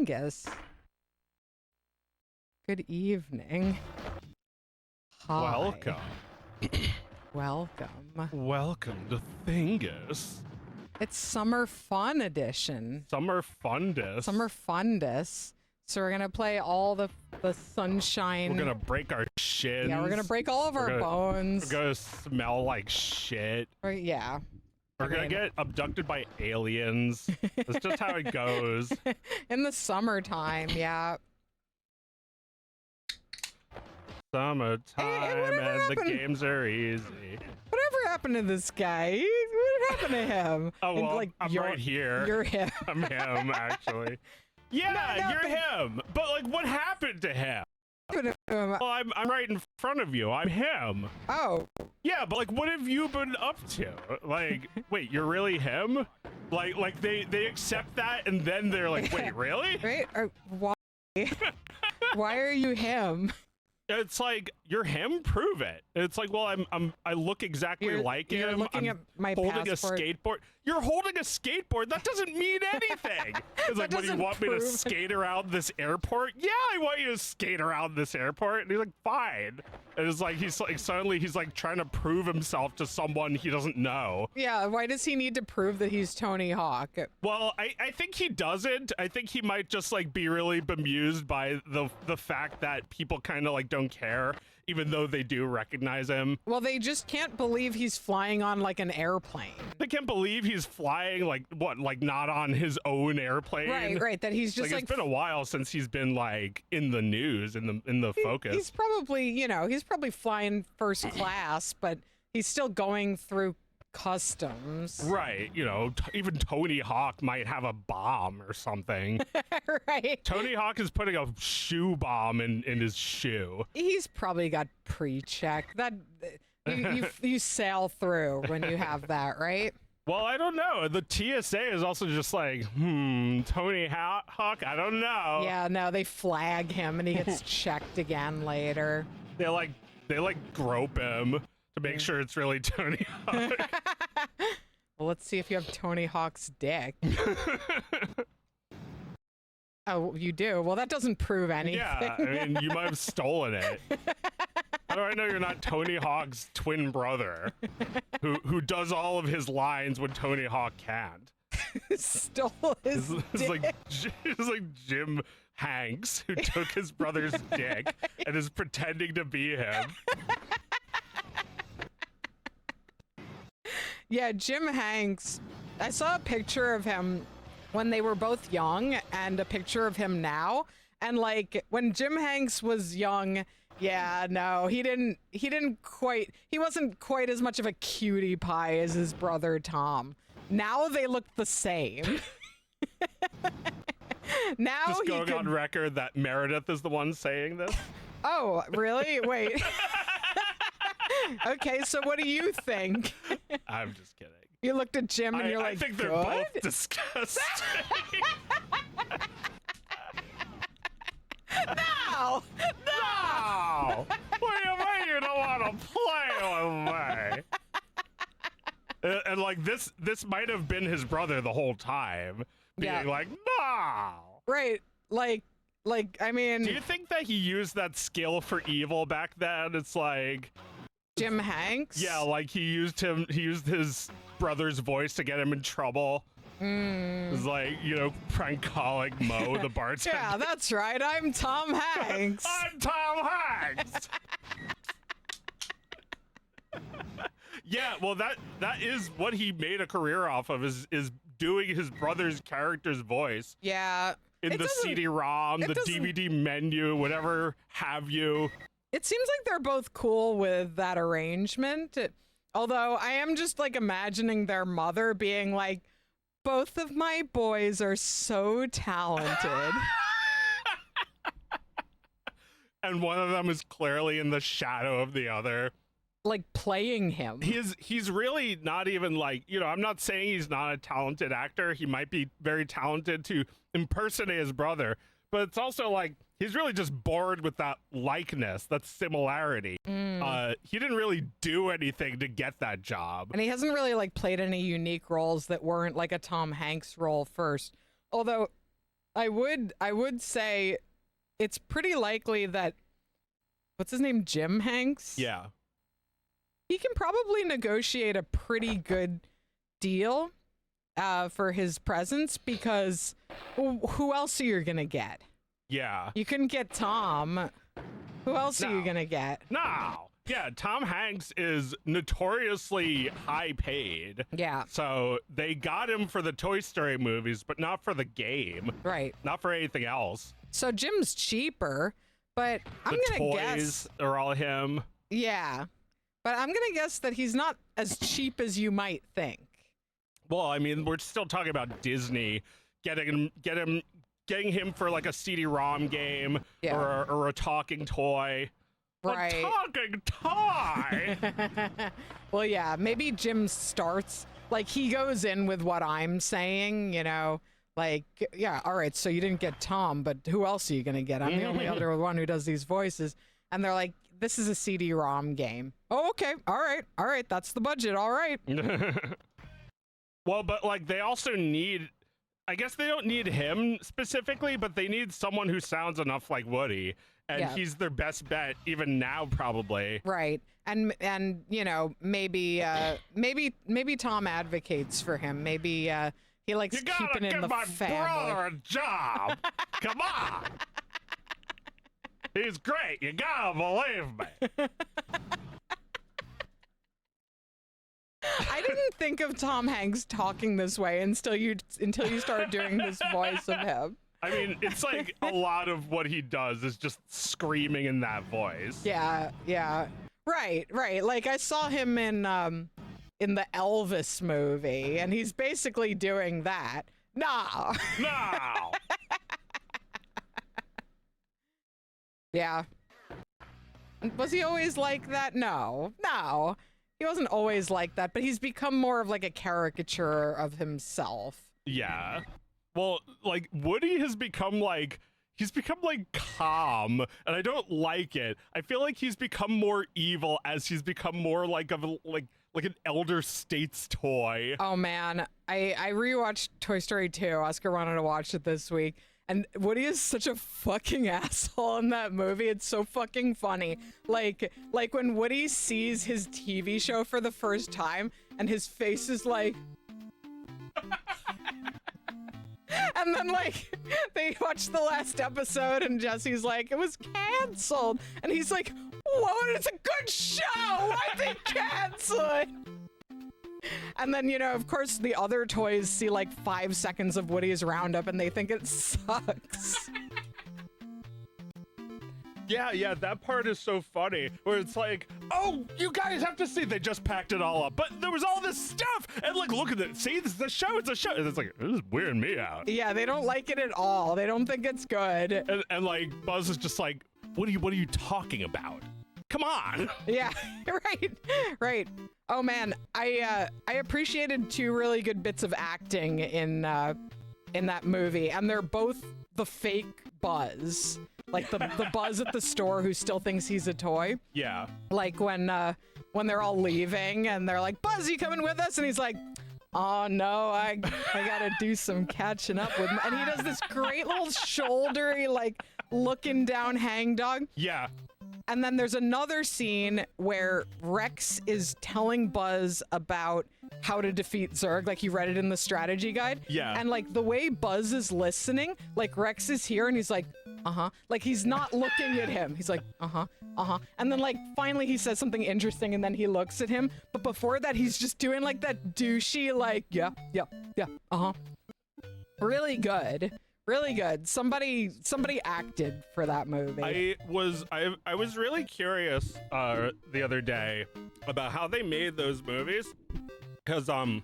Thingus. Good evening. Hi. Welcome. Welcome. Welcome to Thingus. It's Summer Fun Edition. Summer Fundis. Summer Fundis. So we're gonna play all the sunshine. We're gonna break our shins. Yeah, we're gonna break all of our bones. We're gonna smell like shit. Yeah. We're gonna get abducted by aliens. That's just how it goes. In the summertime, yeah. Summertime and the happened? games are easy. Whatever happened to this guy? What happened to him? Oh, well, like, I'm right here. You're him. I'm him, actually. Yeah, you're him. But, like, what happened to him? Well, I'm right in front of you. I'm him. Oh. Yeah, but, like, what have you been up to? Like, wait, you're really him? Like they accept that, and then they're like, wait, really? Right? Why? Why are you him? It's like, you're him? Prove it. It's like, well, I look exactly like you're him. Looking I'm at my holding passport. a skateboard. You're holding a skateboard? That doesn't mean anything. It's like, what, do you want me to skate around this airport? Yeah, I want you to skate around this airport. And he's like, fine. And it's like, suddenly he's like trying to prove himself to someone he doesn't know. Yeah, why does he need to prove that he's Tony Hawk? Well, I think he doesn't. I think he might just like be really bemused by the fact that people kind of like don't care, even though they do recognize him. Well, they just can't believe he's flying on like an airplane. They can't believe he's flying like not on his own airplane. Right. That he's just like it's been a while since he's been like in the news, in the focus. He's probably, he's probably flying first class, but he's still going through customs. Right. Even Tony Hawk might have a bomb or something. Right. Tony Hawk is putting a shoe bomb in his shoe. He's probably got pre-check. That you sail through when you have that, right? Well, I don't know. The TSA is also just like, Tony Hawk, I don't know. Yeah, no, they flag him and he gets checked again later. They grope him to make sure it's really Tony Hawk. Well, let's see if you have Tony Hawk's dick. Oh, you do? Well, that doesn't prove anything. Yeah, I mean, you might have stolen it. How do I know you're not Tony Hawk's twin brother, who does all of his lines when Tony Hawk can't? Stole his dick. It's like Jim Hanks, who took his brother's dick and is pretending to be him. Yeah, Jim Hanks. I saw a picture of him when they were both young and a picture of him now. And like when Jim Hanks was young, yeah, no, he wasn't quite as much of a cutie pie as his brother Tom. Now they look the same. Now just going on record that Meredith is the one saying this. Oh, really? Wait. Okay, so what do you think? I'm just kidding. You looked at Jim and you're like, I think they're both disgusting. No! No! What do you mean you don't want to play with me? And like this might have been his brother the whole time, being like, no! Right, like, I mean... Do you think that he used that skill for evil back then? It's like... Jim Hanks? Yeah, like he used his brother's voice to get him in trouble. It's like, prank calling Mo, the bartender. Yeah, that's right. I'm Tom Hanks. I'm Tom Hanks. Yeah, well, that is what he made a career off of, is doing his brother's character's voice. Yeah. In the CD-ROM, the DVD menu, whatever have you. It seems like they're both cool with that arrangement. Although I am just like imagining their mother being like, both of my boys are so talented. And one of them is clearly in the shadow of the other. Like playing him. He's really not even like, I'm not saying he's not a talented actor. He might be very talented to impersonate his brother, but it's also like, he's really just bored with that likeness, that similarity. He didn't really do anything to get that job. And he hasn't really like played any unique roles that weren't like a Tom Hanks role first. Although I would say it's pretty likely that what's his name, Jim Hanks? Yeah. He can probably negotiate a pretty good deal for his presence because who else are you gonna get? Yeah. You couldn't get Tom. Who else are you gonna get? No. Yeah, Tom Hanks is notoriously high paid. Yeah. So they got him for the Toy Story movies, but not for the game. Right. Not for anything else. So Jim's cheaper, but I'm The gonna toys guess. are all him. Yeah. But I'm gonna guess that he's not as cheap as you might think. Well, I mean, we're still talking about Disney getting him for like a CD-ROM game or a talking toy. Right. A talking toy. Well, yeah, maybe Jim starts like he goes in with what I'm saying, you know, like, yeah, all right, so you didn't get Tom, but who else are you gonna get? I'm the only other one who does these voices. And they're like, this is a CD-ROM game. Oh, okay, all right, that's the budget, all right. Well, but like they also need, I guess they don't need him specifically, but they need someone who sounds enough like Woody. And he's their best bet, even now, probably. Right, and you know, maybe Tom advocates for him. Maybe he likes keeping in the family. You gotta give my brother a job. Come on, he's great. You gotta believe me. I didn't think of Tom Hanks talking this way until you started doing this voice of him. I mean, it's like a lot of what he does is just screaming in that voice. Yeah. Right. Like I saw him in the Elvis movie, and he's basically doing that. No. Yeah. Was he always like that? No. He wasn't always like that, but he's become more of like a caricature of himself. Yeah. Well, like Woody has become like calm, and I don't like it. I feel like he's become more evil as he's become more like an elder states toy. Oh man, I rewatched Toy Story 2. Oscar wanted to watch it this week, and Woody is such a fucking asshole in that movie. It's so fucking funny. Like when Woody sees his TV show for the first time, and his face is like. And then, like, they watch the last episode, and Jesse's like, it was canceled. And he's like, whoa, it's a good show. Why'd they cancel it? And then, you know, of course, the other toys see, like, 5 seconds of Woody's Roundup, and they think it sucks. Yeah, that part is so funny, where it's like, oh, you guys have to see, they just packed it all up, but there was all this stuff, and like, look at it, see, this is a show, it's a show, and it's like, this is weirding me out. Yeah, they don't like it at all, they don't think it's good. And like, Buzz is just like, what are you talking about? Come on. Yeah, right. Oh man, I appreciated 2 really good bits of acting in that movie, and they're both the fake Buzz. Like the Buzz at the store who still thinks he's a toy. Yeah. Like when they're all leaving and they're like, Buzz, you coming with us? And he's like, oh no, I gotta do some catching up with. And he does this great little shouldery, like looking down hangdog. Yeah. And then there's another scene where Rex is telling Buzz about how to defeat Zurg, like he read it in the strategy guide. Yeah. And like the way Buzz is listening, like Rex is here and he's like, like he's not looking at him. He's like, and then like finally he says something interesting and then he looks at him. But before that, he's just doing like that douchey, like, yeah, really good. Really good. Somebody acted for that movie. I was really curious the other day about how they made those movies, because I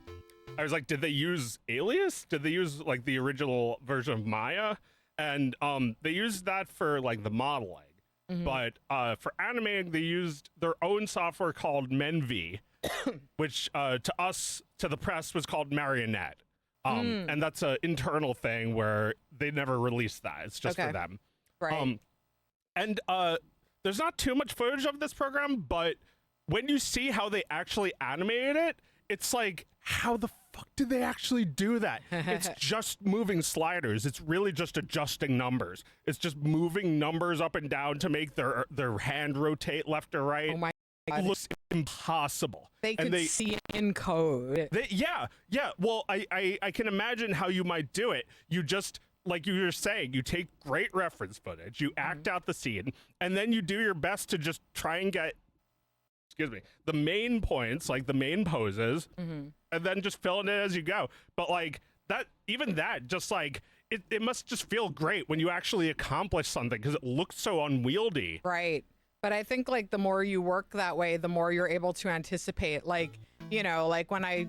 was like, did they use Alias? Did they use like the original version of Maya? And they used that for like the modeling, but for animating they used their own software called Menvy, which to the press was called Marionette. And that's an internal thing where they never released that. It's just for them. Right. And there's not too much footage of this program, but when you see how they actually animated it, it's like, how the fuck did they actually do that? It's just moving sliders. It's really just adjusting numbers. It's just moving numbers up and down to make their hand rotate left or right. Oh my God. It looks impossible. They could see it in code. Yeah. Well, I can imagine how you might do it. You just, like you were saying, you take great reference footage, you act out the scene, and then you do your best to just try and get, the main points, like the main poses, and then just fill it in as you go. But like that, even that, just like it must just feel great when you actually accomplish something because it looks so unwieldy. Right. But I think like the more you work that way, the more you're able to anticipate. Like, you know, like when I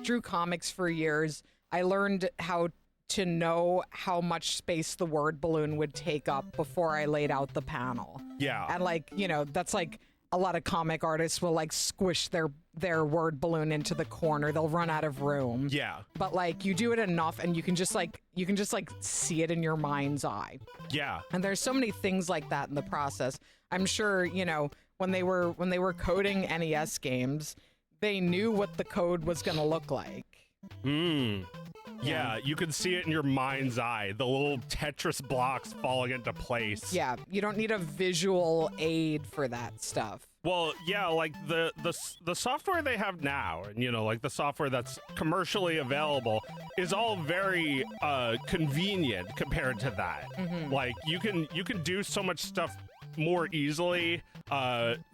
drew comics for years, I learned how to know how much space the word balloon would take up before I laid out the panel. Yeah. And like, you know, that's like a lot of comic artists will like squish their word balloon into the corner. They'll run out of room. Yeah. But like you do it enough and you can just like see it in your mind's eye. Yeah. And there's so many things like that in the process. I'm sure, you know, when they were coding NES games, they knew what the code was going to look like. Yeah, you can see it in your mind's eye, the little Tetris blocks falling into place. Yeah, you don't need a visual aid for that stuff. Well, yeah, like the software they have now, and you know, like the software that's commercially available is all very convenient compared to that. Like you can do so much stuff more easily.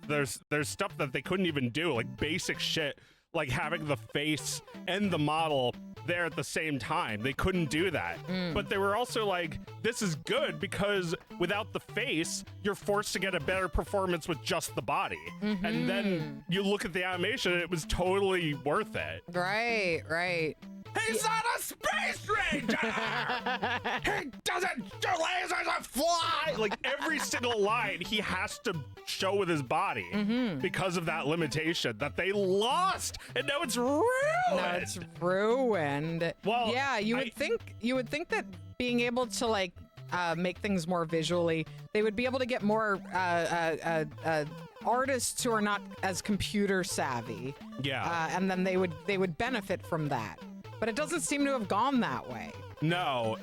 There's stuff that they couldn't even do, like basic shit, like having the face and the model there at the same time. They couldn't do that. But they were also like, this is good because without the face, you're forced to get a better performance with just the body. And then you look at the animation and it was totally worth it. Right. He's not a space ranger! He doesn't do lasers and fly! Like every single line he has to show with his body because of that limitation that they lost, and now it's ruined. Well, yeah, you would think that being able to like make things more visually, they would be able to get more artists who are not as computer savvy. Yeah. And then they would benefit from that. But it doesn't seem to have gone that way. No,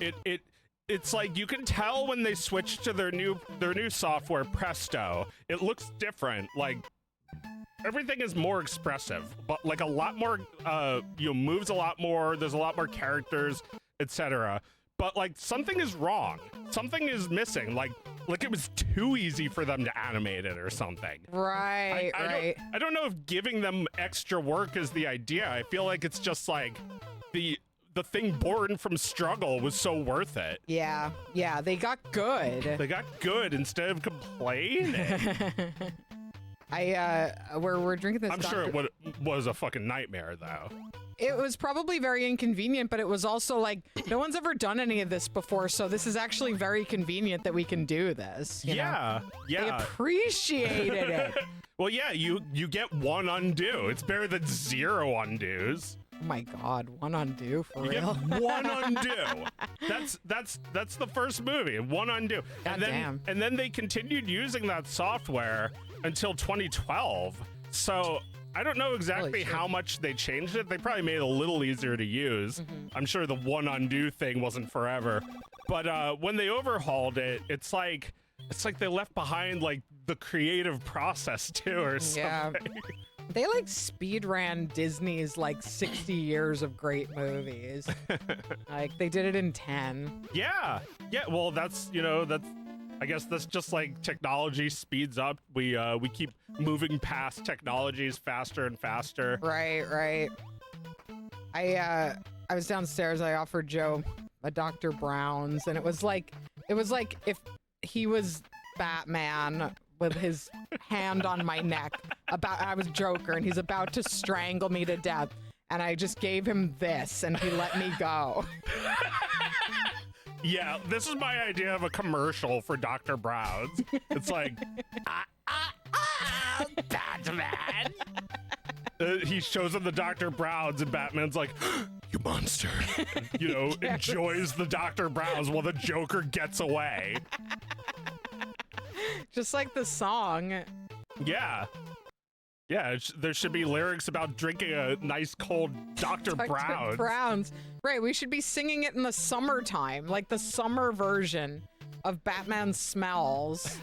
it's like you can tell when they switch to their new software, Presto. It looks different. Like everything is more expressive, but like a lot more moves a lot more, there's a lot more characters, etc. But like something is wrong. Something is missing. Like it was too easy for them to animate it or something. Right. I don't know if giving them extra work is the idea. I feel like it's just like the thing born from struggle was so worth it. Yeah, they got good. They got good instead of complaining. We're drinking this. I'm sure it was a fucking nightmare, though. It was probably very inconvenient, but it was also like no one's ever done any of this before, so this is actually very convenient that we can do this. You know? They appreciated it. Well, yeah, you get one undo. It's better than zero undos. Oh my God, one undo for you real? Get one undo. That's the first movie. One undo. Damn. And then they continued using that software until 2012. So I don't know exactly how much they changed it. They probably made it a little easier to use. I'm sure the one undo thing wasn't forever. But when they overhauled it, it's like they left behind like the creative process too or something. Yeah. They like speed ran Disney's like 60 years of great movies. Like they did it in 10. Yeah. Well, I guess that's just like technology speeds up. We keep moving past technologies faster and faster. Right. I was downstairs. I offered Joe a Dr. Brown's, and it was like if he was Batman with his hand on my neck. I was Joker, and he's about to strangle me to death, and I just gave him this, and he let me go. Yeah, this is my idea of a commercial for Dr. Brown's. It's like, Batman. He shows him the Dr. Brown's, and Batman's like, you monster. Enjoys the Dr. Brown's while the Joker gets away. Just like the song. Yeah. Yeah, there should be lyrics about drinking a nice cold Dr. Brown's. Brown's. Right, we should be singing it in the summertime, like the summer version of Batman Smells.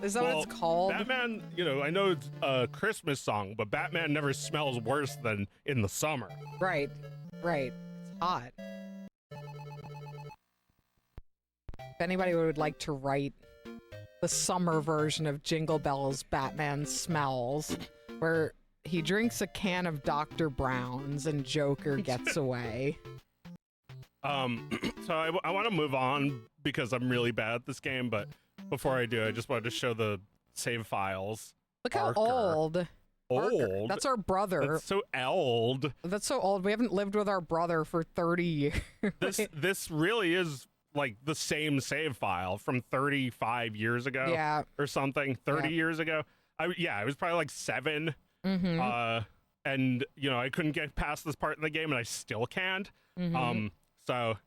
Is that what it's called? Batman, I know it's a Christmas song, but Batman never smells worse than in the summer. Right. It's hot. If anybody would like to write the summer version of Jingle Bells Batman Smells, where he drinks a can of Dr. Brown's and Joker gets away. So I want to move on because I'm really bad at this game, but before I do, I just wanted to show the save files. Look how old. Old? That's our brother. That's so old. That's so old. We haven't lived with our brother for 30 years. This really is like the same save file from 35 years ago. Yeah. Or something. 30 years ago. I was probably like 7. Mm-hmm. And I couldn't get past this part in the game, and I still can't. Mm-hmm. So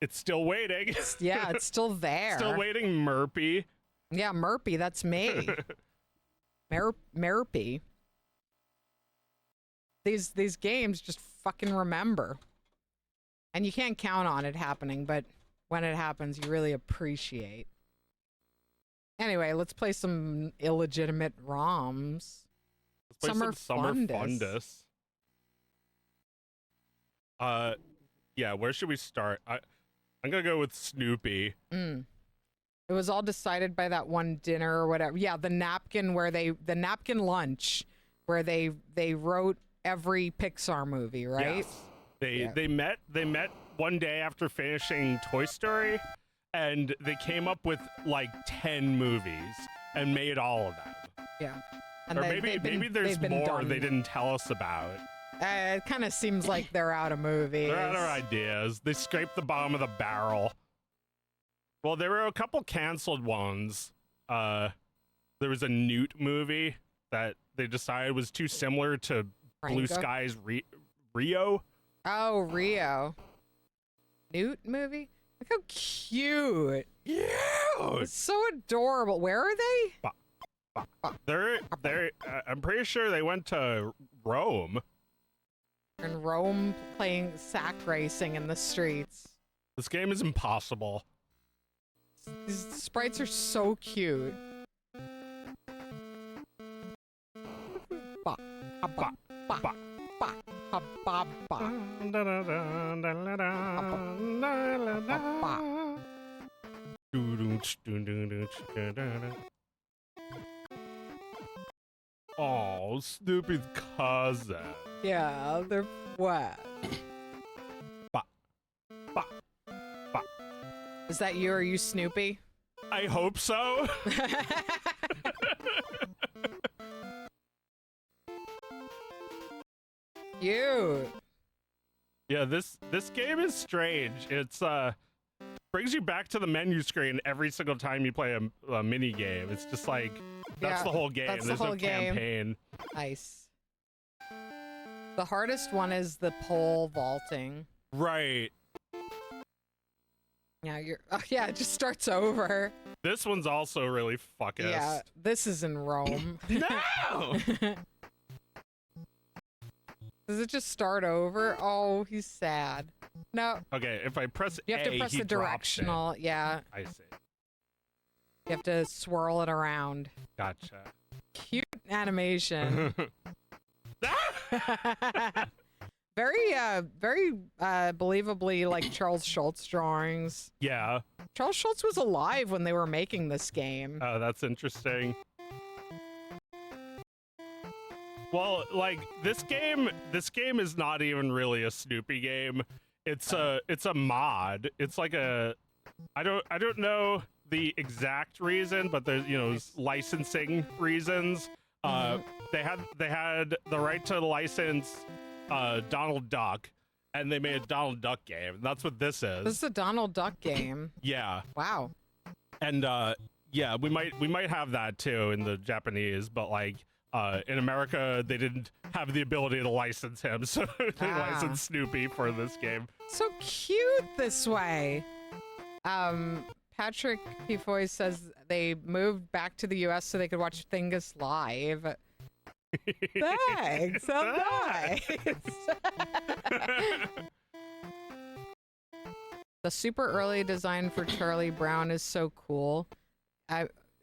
it's still waiting. Yeah, it's still there. Still waiting, Murpy. Yeah, Murpy, that's me. Murpy. These games just fucking remember. And you can't count on it happening, but when it happens, you really appreciate. Anyway, let's play some illegitimate ROMs. Let's play some Summer Fundis. Yeah, where should we start? I'm gonna go with Snoopy. It was all decided by that one dinner or whatever. Yeah, the napkin lunch where they wrote every Pixar movie, right? Yes. They met one day after finishing Toy Story, and they came up with like 10 movies and made all of them. Yeah. And or maybe there's more done. they didn't tell us about. It kind of seems like they're out of movies. They're out of ideas. They scraped the bottom of the barrel. Well, there were a couple canceled ones. There was a Newt movie that they decided was too similar to Blue Sky's Rio. Oh, Rio. Newt movie? Look how cute. Yeah. It's so adorable. Where are they? They're I'm pretty sure they went to Rome. In Rome, playing sack racing in the streets. This game is impossible. These sprites are so cute. Oh, Snoopy's cousin. Yeah, they're wet. Is that you? Are you Snoopy? I hope so. Cute. Yeah, this game is strange. It's brings you back to the menu screen every single time you play a mini game. It's just like that's the whole game. There's no campaign. Nice. The hardest one is the pole vaulting. Right. Yeah, it just starts over. This one's also really fuckist. Yeah, this is in Rome. No! Does it just start over? Oh, he's sad. No. Okay, if I press you have to press the directional. Yeah. I see. You have to swirl it around. Gotcha. Cute animation. Very believably like Charles Schultz drawings. Yeah. Charles Schultz was alive when they were making this game. Oh, that's interesting. Well, like this game is not even really a Snoopy game. It's a mod. It's like a I don't know the exact reason, but there's licensing reasons. They had the right to license Donald Duck, and they made a Donald Duck game. And that's what this is. This is a Donald Duck game. Yeah. Wow. And yeah, we might have that too in the Japanese, but like in America they didn't have the ability to license him, so they licensed Snoopy for this game. So cute this way. Patrick Pifoy says they moved back to the US so they could watch Thingus live. Thanks, so nice. The super early design for Charlie Brown is so cool.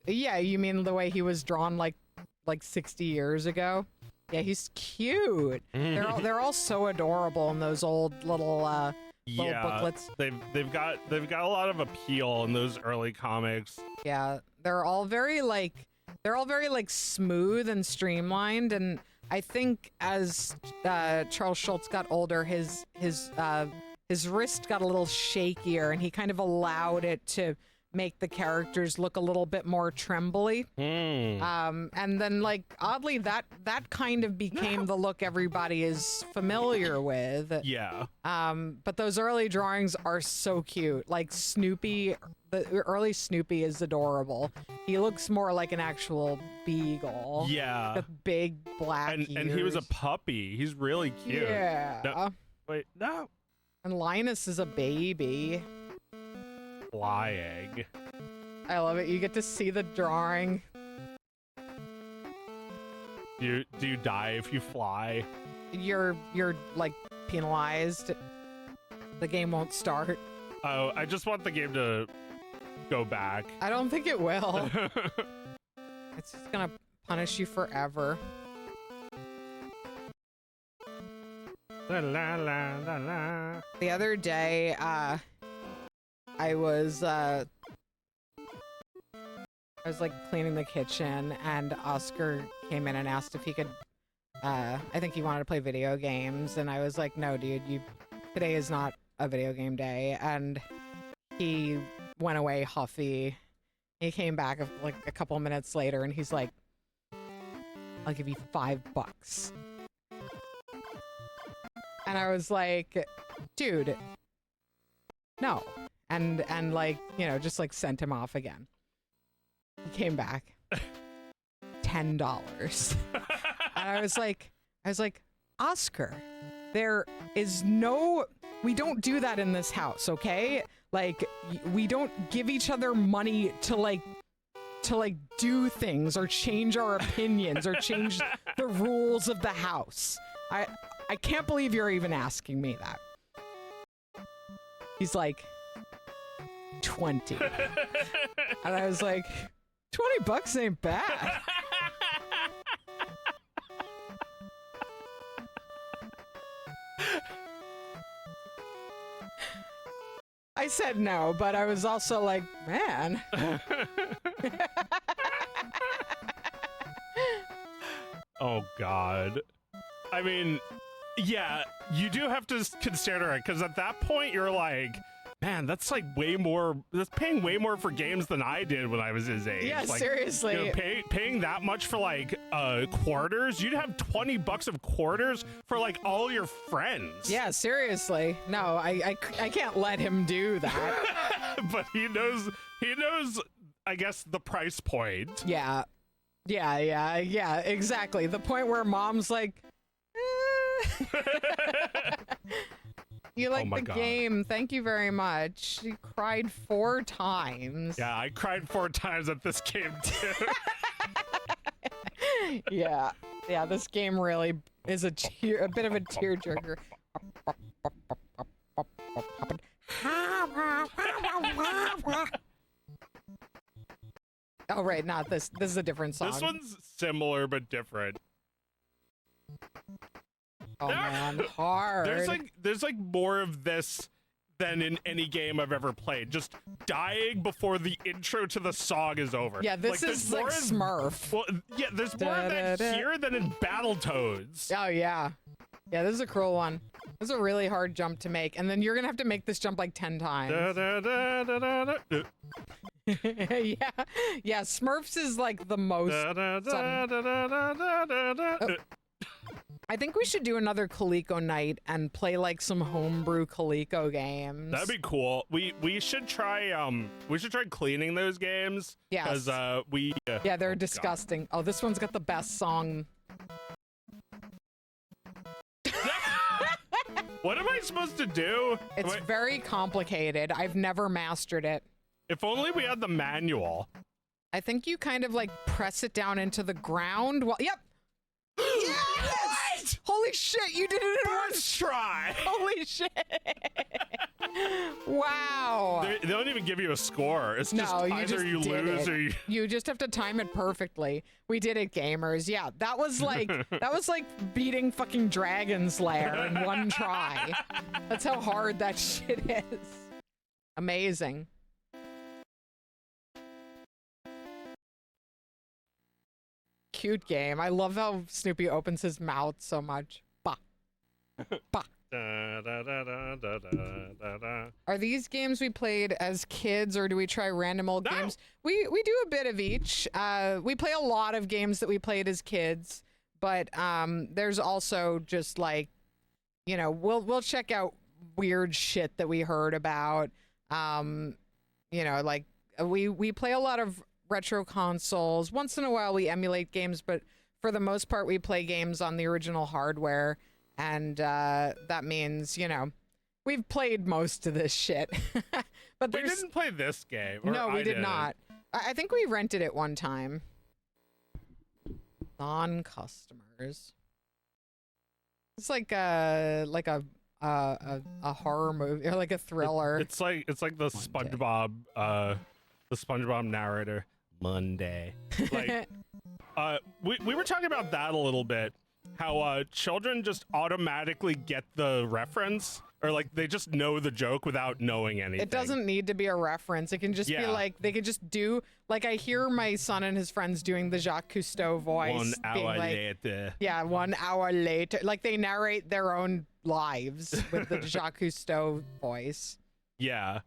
Yeah, you mean the way he was drawn like 60 years ago? Yeah, he's cute. They're all so adorable in those old little booklets. They've got a lot of appeal in those early comics. Yeah, they're all very smooth and streamlined, and I think as Charles Schultz got older, his wrist got a little shakier, and he kind of allowed it to make the characters look a little bit more trembly. And then, like, oddly, that kind of became the look everybody is familiar with. Yeah. But those early drawings are so cute. Like Snoopy, the early Snoopy is adorable. He looks more like an actual beagle. Yeah. With big black ears. And he was a puppy. He's really cute. Yeah. No, wait, no. And Linus is a baby. Fly egg. I love it. You get to see the drawing. Do you die if you fly? You're like penalized. The game won't start. Oh, I just want the game to go back. I don't think it will. It's just gonna punish you forever. La, la, la, la, la. The other day, I was like cleaning the kitchen, and Oscar came in and asked if he could. I think he wanted to play video games, and I was like, "No, dude, today is not a video game day." And he went away huffy. He came back like a couple minutes later, and he's like, "I'll give you $5." And I was like, "Dude, no." And like, you know, just like sent him off again. He came back. $10. And I was like, Oscar, we don't do that in this house, okay? Like, we don't give each other money to do things or change our opinions or change the rules of the house. I can't believe you're even asking me that. He's like, 20. And I was like, $20 ain't bad. I said no, but I was also like, man. Oh, God. I mean, yeah, you do have to consider it, because at that point, you're like, man, that's like that's paying way more for games than I did when I was his age. Yeah, like, seriously. You know, paying that much for like quarters, you'd have $20 of quarters for like all your friends. Yeah, seriously. No, I can't let him do that. But he knows, I guess, the price point. Yeah, exactly. The point where mom's like, you like the game. Thank you very much. She cried 4 times. Yeah, I cried 4 times at this game, too. Yeah, this game really is a bit of a tearjerker. Oh, right, not this. This is a different song. This one's similar but different. Oh man, hard. There's like more of this than in any game I've ever played. Just dying before the intro to the song is over. Yeah, this is like Smurf. Well, yeah, there's more of that here than in Battletoads. Oh yeah. Yeah, this is a cruel one. This is a really hard jump to make, and then you're gonna have to make this jump like 10 times. Yeah, Smurfs is like the most sudden. I think we should do another Coleco night and play like some homebrew Coleco games. That'd be cool. We should try cleaning those games. Yeah. Because yeah, they're disgusting. God. Oh, this one's got the best song. What am I supposed to do? It's very complicated. I've never mastered it. If only we had the manual. I think you kind of like press it down into the ground. Well, yep. Holy shit, you did it in one First try. Holy shit. Wow. They don't even give you a score. It's just No, you either just you did lose it. or you. You just have to time it perfectly. We did it, gamers. Yeah, that was like beating fucking Dragon's Lair in one try. That's how hard that shit is. Amazing. Cute game. I love how Snoopy opens his mouth so much. Bah. Bah. Da, da, da, da, da, da, da. Are these games we played as kids, or do we try random old No. games? We do a bit of each. We play a lot of games that we played as kids, but there's also just like, you know, we'll check out weird shit that we heard about. You know, like we play a lot of retro consoles. Once in a while we emulate games, but for the most part we play games on the original hardware. And that means, you know, we've played most of this shit. But We there's didn't play this game. Or no, we I did didn't. not. I think we rented it one time. Non-customers. It's like a horror movie or like a thriller. It's like the SpongeBob narrator. Monday. Like we were talking about that a little bit. How children just automatically get the reference, or like they just know the joke without knowing anything. It doesn't need to be a reference. It can just be Yeah. like, they can just do, like I hear my son and his friends doing the Jacques Cousteau voice. 1 being hour like, later. yeah, 1 hour later. Like they narrate their own lives with the Jacques Cousteau voice. Yeah.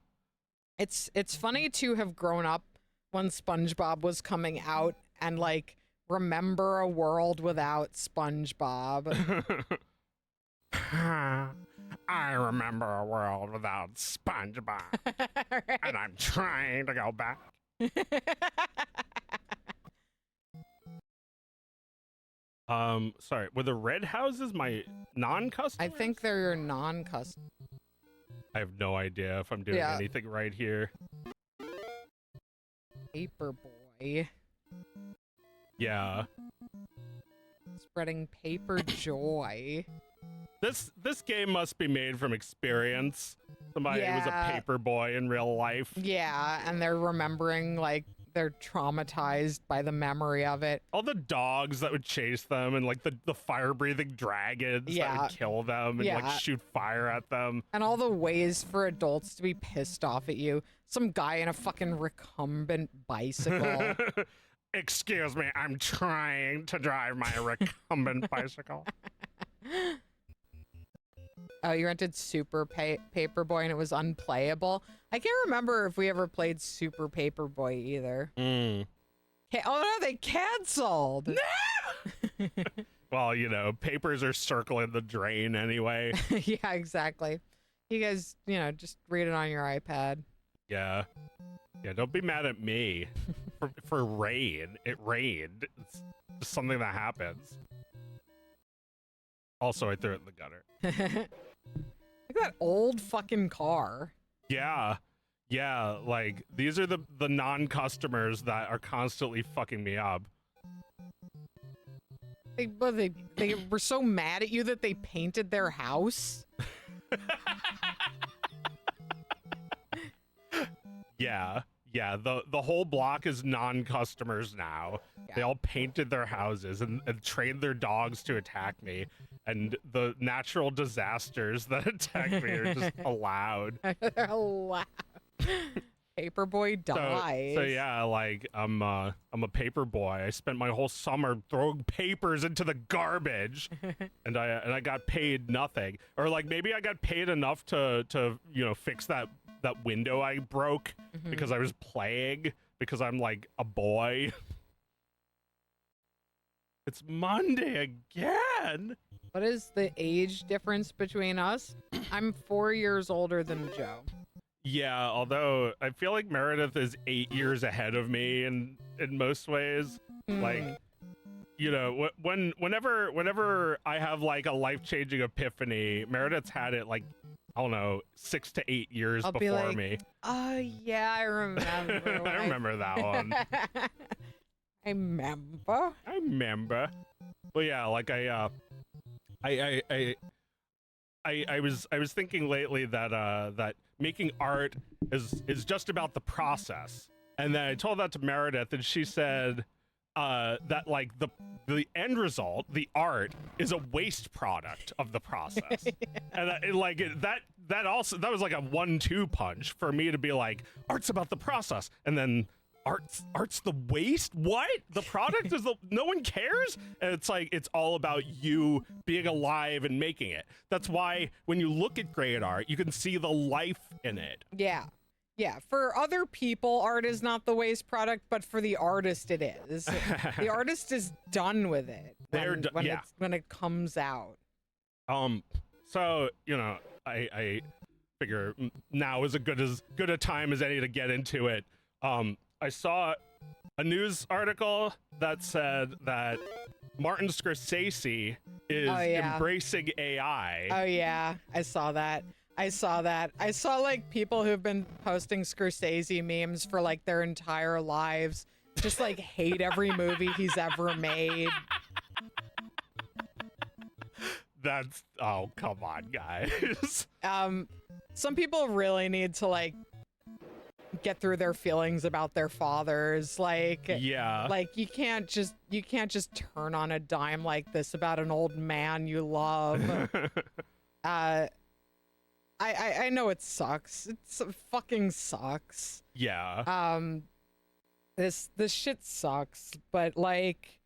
It's funny to have grown up when SpongeBob was coming out and like remember a world without SpongeBob. I remember a world without SpongeBob, and I'm trying to go back. Sorry, were the red houses my non-customers? I think they're your non-custom. I have no idea if I'm doing Yeah. anything right here. Paperboy. Yeah. Spreading paper joy. This game must be made from experience. Somebody was a Yeah. paper boy in real life. Yeah, and they're remembering, like, they're traumatized by the memory of it. All the dogs that would chase them, and like the fire-breathing dragons that Yeah. would kill them and Yeah. like shoot fire at them. And all the ways for adults to be pissed off at you. Some guy in a fucking recumbent bicycle. Excuse me, I'm trying to drive my recumbent bicycle. Oh, you rented Super Paperboy and it was unplayable? I can't remember if we ever played Super Paperboy either. Mm. Oh no, they canceled! Well, you know, papers are circling the drain anyway. Yeah, exactly. You guys, you know, just read it on your iPad. Yeah. Yeah, don't be mad at me for rain. It rained. It's just something that happens. Also, I threw it in the gutter. Look at that old fucking car. Yeah. Yeah, like, these are the non-customers that are constantly fucking me up. They were so mad at you that they painted their house. Yeah. Yeah, the whole block is non-customers now. Yeah. They all painted their houses and trained their dogs to attack me. And the natural disasters that attack me are just allowed. They're allowed. Paperboy dies. So yeah, like I'm a paper boy. I spent my whole summer throwing papers into the garbage, and I got paid nothing. Or like maybe I got paid enough to you know fix that window I broke because I was playing because I'm like a boy. It's Monday again. What is the age difference between us? I'm 4 years older than Joe. Yeah, although I feel like Meredith is 8 years ahead of me in most ways. Like, you know, whenever I have like a life-changing epiphany, Meredith's had it like, I don't know, 6 to 8 years I'll be before like, me. Oh yeah, I remember. I remember that one. I remember. I remember. But yeah, like I I was thinking lately that that making art is just about the process, and then I told that to Meredith, and she said that like the end result, the art, is a waste product of the process, and that was like a 1-2 punch for me to be like, art's about the process, and then art's the waste. What? The product is no one cares, and it's like it's all about you being alive and making it. That's why when you look at great art, you can see the life in it. Yeah, for other people, art is not the waste product, but for the artist, it is. The artist is done with it when it comes out. So I figure now is as good a time as any to get into it. I saw a news article that said that Martin Scorsese is embracing AI. Oh yeah, I saw that. I saw like people who've been posting Scorsese memes for like their entire lives, just like hate every movie he's ever made. That's, oh, come on, guys. Some people really need to like get through their feelings about their fathers. Like, yeah, like you can't just turn on a dime like this about an old man you love. I know it sucks. It fucking sucks. Yeah. This shit sucks, but like,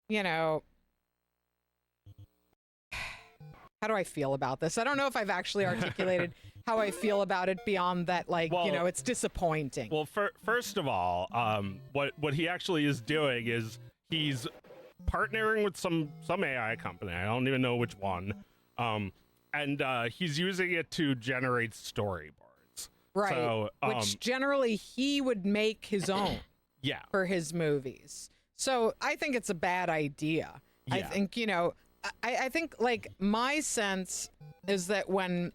how do I feel about this? I don't know if I've actually articulated how I feel about it beyond that, like, it's disappointing. Well, first of all, what he actually is doing is he's partnering with some AI company. I don't even know which one. And he's using it to generate storyboards. Right. So, which generally he would make his own. Yeah. For his movies. So I think it's a bad idea. Yeah. I think, I think like my sense is that when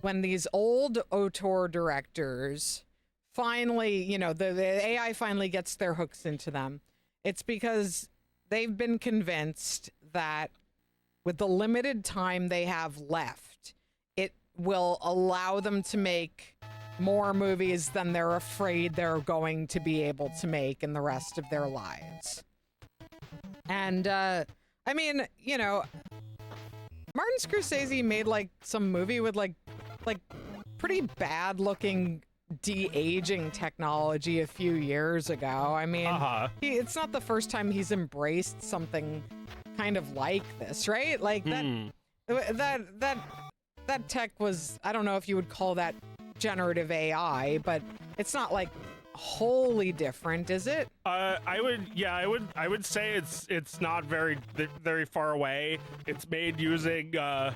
these old auteur directors finally, the AI finally gets their hooks into them, it's because they've been convinced that with the limited time they have left, it will allow them to make more movies than they're afraid they're going to be able to make in the rest of their lives. And, I mean, Martin Scorsese made like some movie with like pretty bad looking de-aging technology a few years ago. I mean, it's not the first time he's embraced something kind of like this, right? Like that tech was, I don't know if you would call that generative AI, but it's not like wholly different, is it? I would say it's not very far away. It's made using the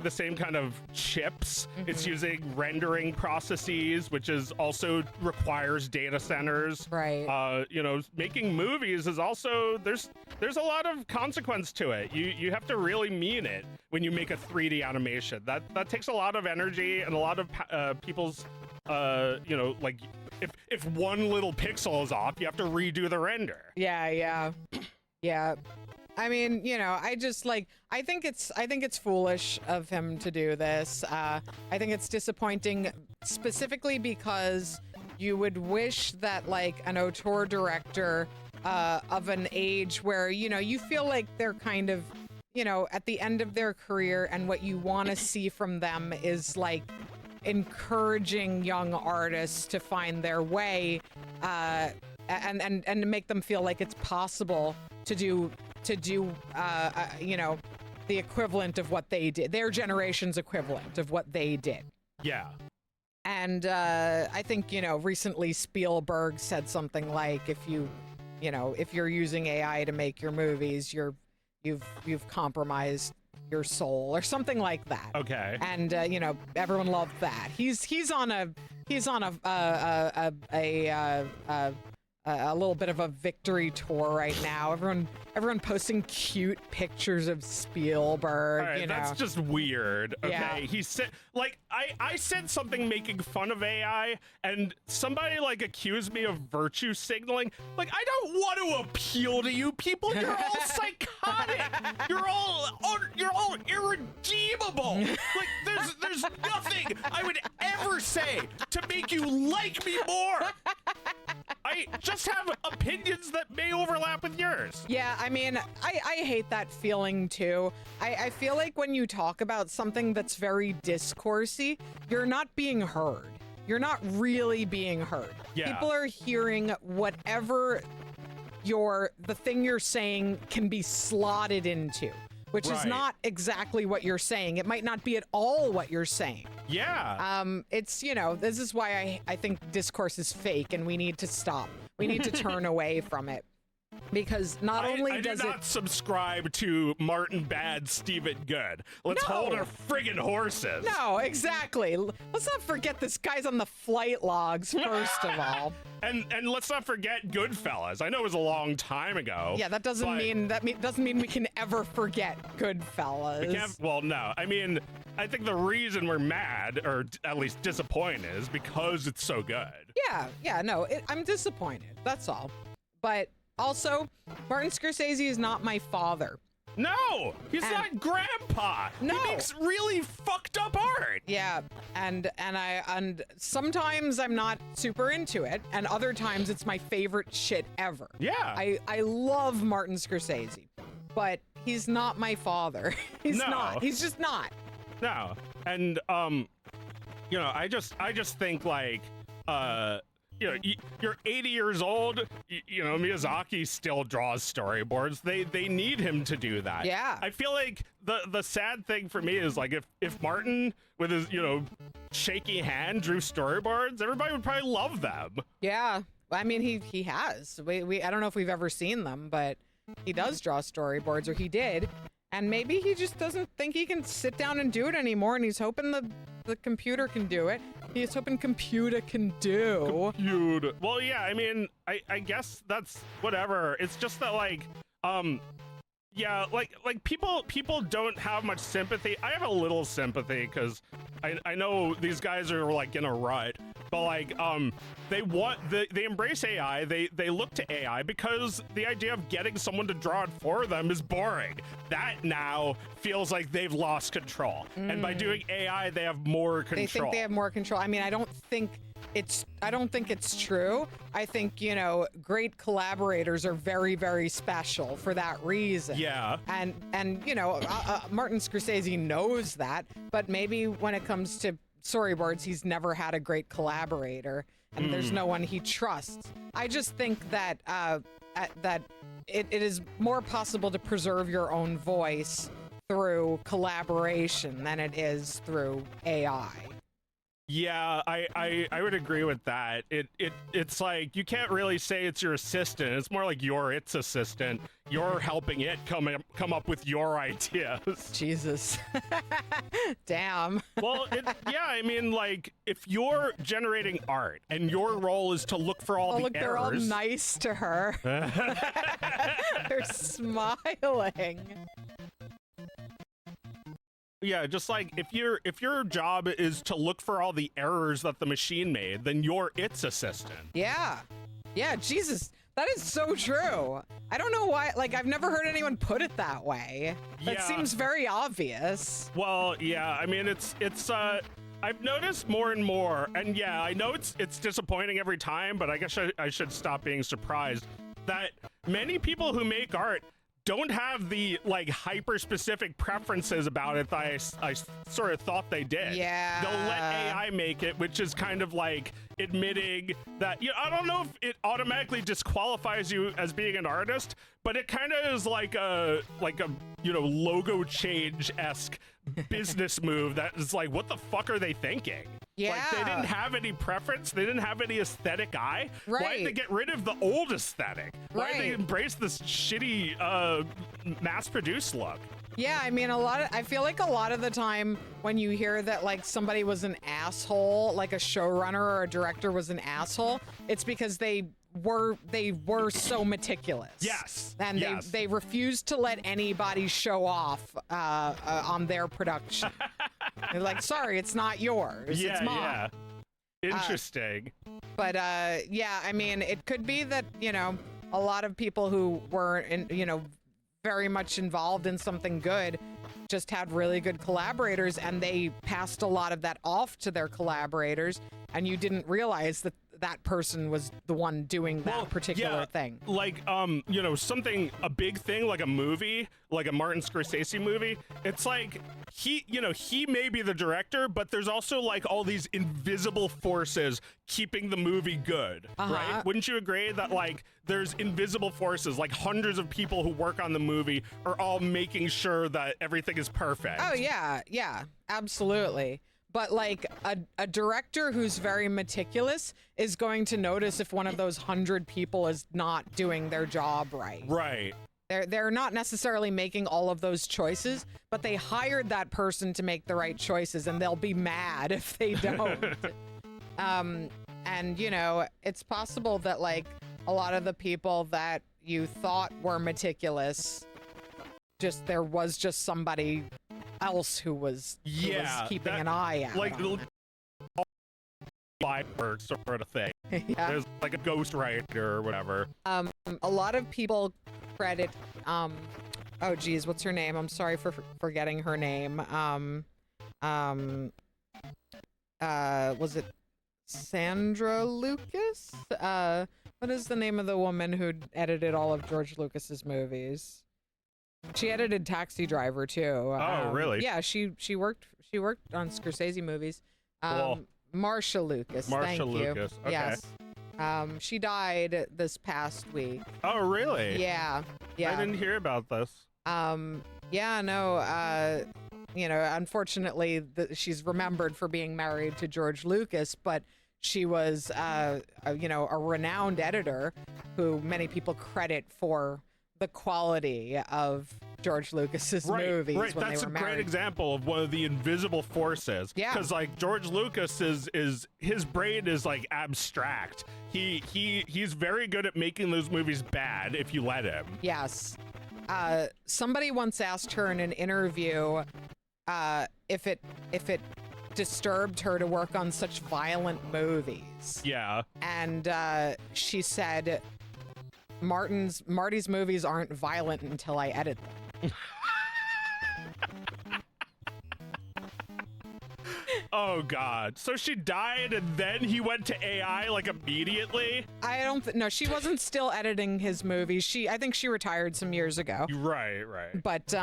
same kind of chips. Mm-hmm. It's using rendering processes, which is also requires data centers. Right. Making movies is also there's a lot of consequence to it. You have to really mean it when you make a 3D animation. That takes a lot of energy and a lot of people's like if one little pixel is off, you have to redo the render. Yeah. I mean, I just like, I think it's foolish of him to do this. I think it's disappointing specifically because you would wish that like an auteur director of an age where, you feel like they're kind of, at the end of their career, and what you want to see from them is like encouraging young artists to find their way, and to make them feel like it's possible to do the equivalent of what they did, their generation's equivalent of what they did. Yeah. And I think recently Spielberg said something like, if you're using AI to make your movies, you've compromised your soul or something like that. Okay. And everyone loved that. He's on a a little bit of a victory tour right now. Everyone posting cute pictures of Spielberg. All right, you know, that's just weird. Okay, Yeah. he said like I said something making fun of AI, and somebody like accused me of virtue signaling. Like, I don't want to appeal to you people. You're all psychotic. You're all irredeemable. Like, there's nothing I would ever say to make you like me more. I just have opinions that may overlap with yours. Yeah, I mean, I hate that feeling too. I feel like when you talk about something that's very discoursey, you're not being heard. You're not really being heard. Yeah. People are hearing whatever the thing you're saying can be slotted into, which is Right. not exactly what you're saying. It might not be at all what you're saying. Yeah. It's, this is why I think discourse is fake and we need to stop. We need to turn away from it. Because not only I does do not subscribe to Martin Bad, Stephen Good. Let's No. hold our friggin' horses. No, exactly. Let's not forget this guy's on the flight logs, first of all. And let's not forget Goodfellas. I know it was a long time ago. Yeah, that doesn't but doesn't mean we can ever forget Goodfellas. Well, no. I mean, I think the reason we're mad, or at least disappointed, is because it's so good. Yeah, no, I'm disappointed. That's all. But also, Martin Scorsese is not my father. No, he's not grandpa. No. He makes really fucked up art. Yeah, and sometimes I'm not super into it, and other times it's my favorite shit ever. Yeah. I love Martin Scorsese, but he's not my father. He's No. not. He's just not. No. And I just think like you're 80 years old. Miyazaki still draws storyboards. They need him to do that. Yeah. I feel like the sad thing for me is like if Martin with his shaky hand drew storyboards, everybody would probably love them. Yeah. I mean, he has. We I don't know if we've ever seen them, but he does draw storyboards, or he did. And maybe he just doesn't think he can sit down and do it anymore, and he's hoping the computer can do it. He's hoping computer can do. Computer. Well, yeah, I mean, I guess that's whatever. It's just that like people don't have much sympathy. I have a little sympathy because I know these guys are like in a rut, but like they embrace AI. They look to AI because the idea of getting someone to draw it for them is boring. That now feels like they've lost control, and by doing AI, they have more control. They think they have more control. I mean, I don't think it's true. I think, great collaborators are very, very special for that reason. Yeah. And Martin Scorsese knows that, but maybe when it comes to storyboards, he's never had a great collaborator, and there's no one he trusts. I just think that that it is more possible to preserve your own voice through collaboration than it is through AI. Yeah, I would agree with that. It's like you can't really say it's your assistant. It's more like you're its assistant. You're helping it come up with your ideas. Jesus. Damn. Well, yeah, I mean, like if you're generating art and your role is to look for all the look, errors. they're all nice to her. They're smiling. Yeah, just like if your job is to look for all the errors that the machine made, then you're its assistant. Yeah. Yeah, Jesus. That is so true. I don't know why, like, I've never heard anyone put it that way. That Yeah. seems very obvious. Well, yeah, I mean, it's I've noticed more and more, and yeah, I know it's disappointing every time, but I guess I should stop being surprised that many people who make art don't have the like hyper specific preferences about it that I sort of thought they did. Yeah. They'll let AI make it, which is kind of like admitting that, I don't know if it automatically disqualifies you as being an artist, but it kind of is like a logo change-esque business move that is like, what the fuck are they thinking? Yeah. Like, they didn't have any preference. They didn't have any aesthetic eye. Why Right. did they get rid of the old aesthetic? Why did they Right. embrace this shitty mass-produced look? Yeah, I mean, I feel like a lot of the time when you hear that like somebody was an asshole, like a showrunner or a director was an asshole, it's because they were so meticulous. Yes. And yes. they refused to let anybody show off on their production. They're like, sorry, it's not yours. Yeah, it's mine. yeah. Interesting. But yeah, I mean, it could be that, a lot of people who were very much involved in something good just had really good collaborators, and they passed a lot of that off to their collaborators, and you didn't realize that that person was the one doing that particular thing. Like, a big thing, like a movie, like a Martin Scorsese movie. It's like he may be the director, but there's also like all these invisible forces keeping the movie good, right? Wouldn't you agree that like there's invisible forces, like hundreds of people who work on the movie are all making sure that everything is perfect? Oh yeah, absolutely. But like a director who's very meticulous is going to notice if one of those 100 people is not doing their job right. Right. They're not necessarily making all of those choices, but they hired that person to make the right choices, and they'll be mad if they don't. And it's possible that like a lot of the people that you thought were meticulous, there was just somebody else who was keeping an eye out. Like work sort of thing. Yeah. There's like a ghostwriter or whatever. A lot of people credit oh geez, what's her name? I'm sorry for forgetting her name. Was it Sandra Lucas? What is the name of the woman who edited all of George Lucas's movies? She edited Taxi Driver too. Oh, really? Yeah, she worked on Scorsese movies. Cool. Marsha Lucas. Thank you. Lucas. Okay. Yes. She died this past week. Oh, really? Yeah. I didn't hear about this. Yeah, no. Unfortunately, she's remembered for being married to George Lucas, but she was, a renowned editor who many people credit for the quality of George Lucas's movies when That's they were a married. great example of one of the invisible forces. Yeah. Because like George Lucas is his brain is like abstract. He's very good at making those movies bad if you let him. Yes. Somebody once asked her in an interview if it disturbed her to work on such violent movies. Yeah. And she said, Marty's movies aren't violent until I edit them. Oh God! So she died, and then he went to AI like immediately. I don't. No, she wasn't still editing his movies. I think she retired some years ago. Right. But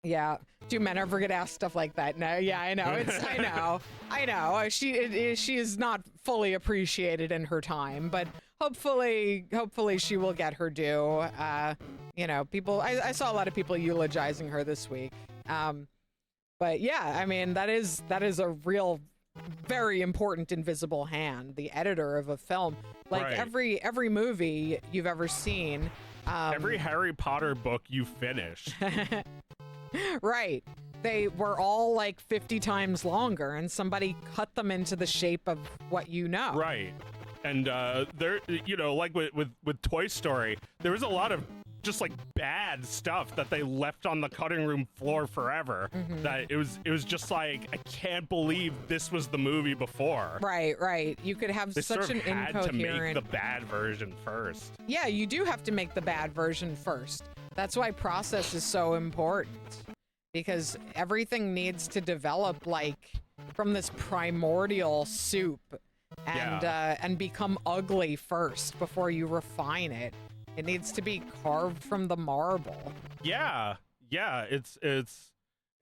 yeah. Do men ever get asked stuff like that? No. Yeah, I know. I know. She is not fully appreciated in her time, but hopefully she will get her due. People. I saw a lot of people eulogizing her this week. But yeah, I mean that is a real, very important invisible hand. The editor of a film, like every movie you've ever seen. Every Harry Potter book you finished. Right. They were all like 50 times longer, and somebody cut them into the shape of what you know. Right. And there, like with Toy Story, there was a lot of just like bad stuff that they left on the cutting room floor forever. Mm-hmm. That it was just like, I can't believe this was the movie before. Right. You could have they such sort of an had incoherent. to make the bad version first. Yeah, you do have to make the bad version first. That's why process is so important, because everything needs to develop like from this primordial soup and become ugly first before you refine it. It needs to be carved from the marble. Yeah.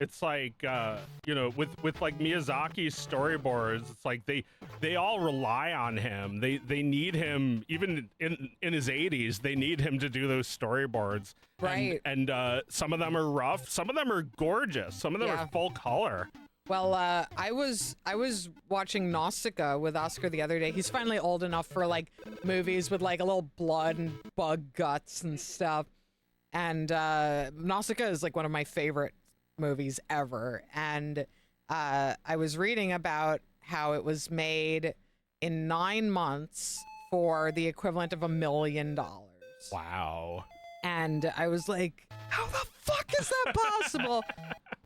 It's like with like Miyazaki's storyboards, it's like they all rely on him. They need him even in his 80s. They need him to do those storyboards. Right. And some of them are rough. Some of them are gorgeous. Some of them are full color. Well, I was watching Nausicaa with Oscar the other day. He's finally old enough for like movies with like a little blood and bug guts and stuff. And Nausicaa is like one of my favorite movies ever. And I was reading about how it was made in 9 months for the equivalent of $1 million. Wow. And I was like, how the fuck is that possible?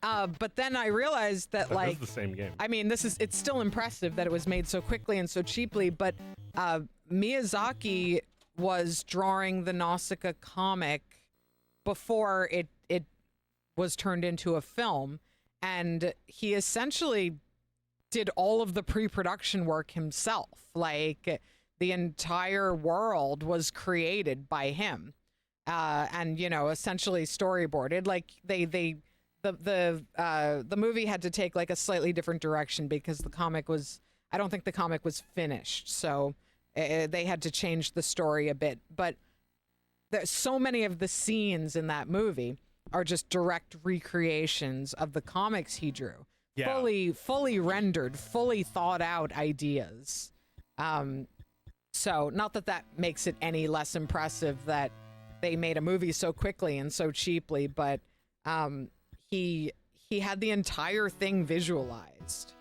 But then I realized that, That like, is the same game. I mean, it's still impressive that it was made so quickly and so cheaply, but Miyazaki was drawing the Nausicaa comic before it was turned into a film, and he essentially did all of the pre-production work himself. Like, the entire world was created by him, and essentially storyboarded. Like, the movie had to take like a slightly different direction because I don't think the comic was finished, so they had to change the story a bit. But there's so many of the scenes in that movie are just direct recreations of the comics he drew. Yeah. Fully rendered, fully thought out ideas. So not that makes it any less impressive that they made a movie so quickly and so cheaply, but he had the entire thing visualized.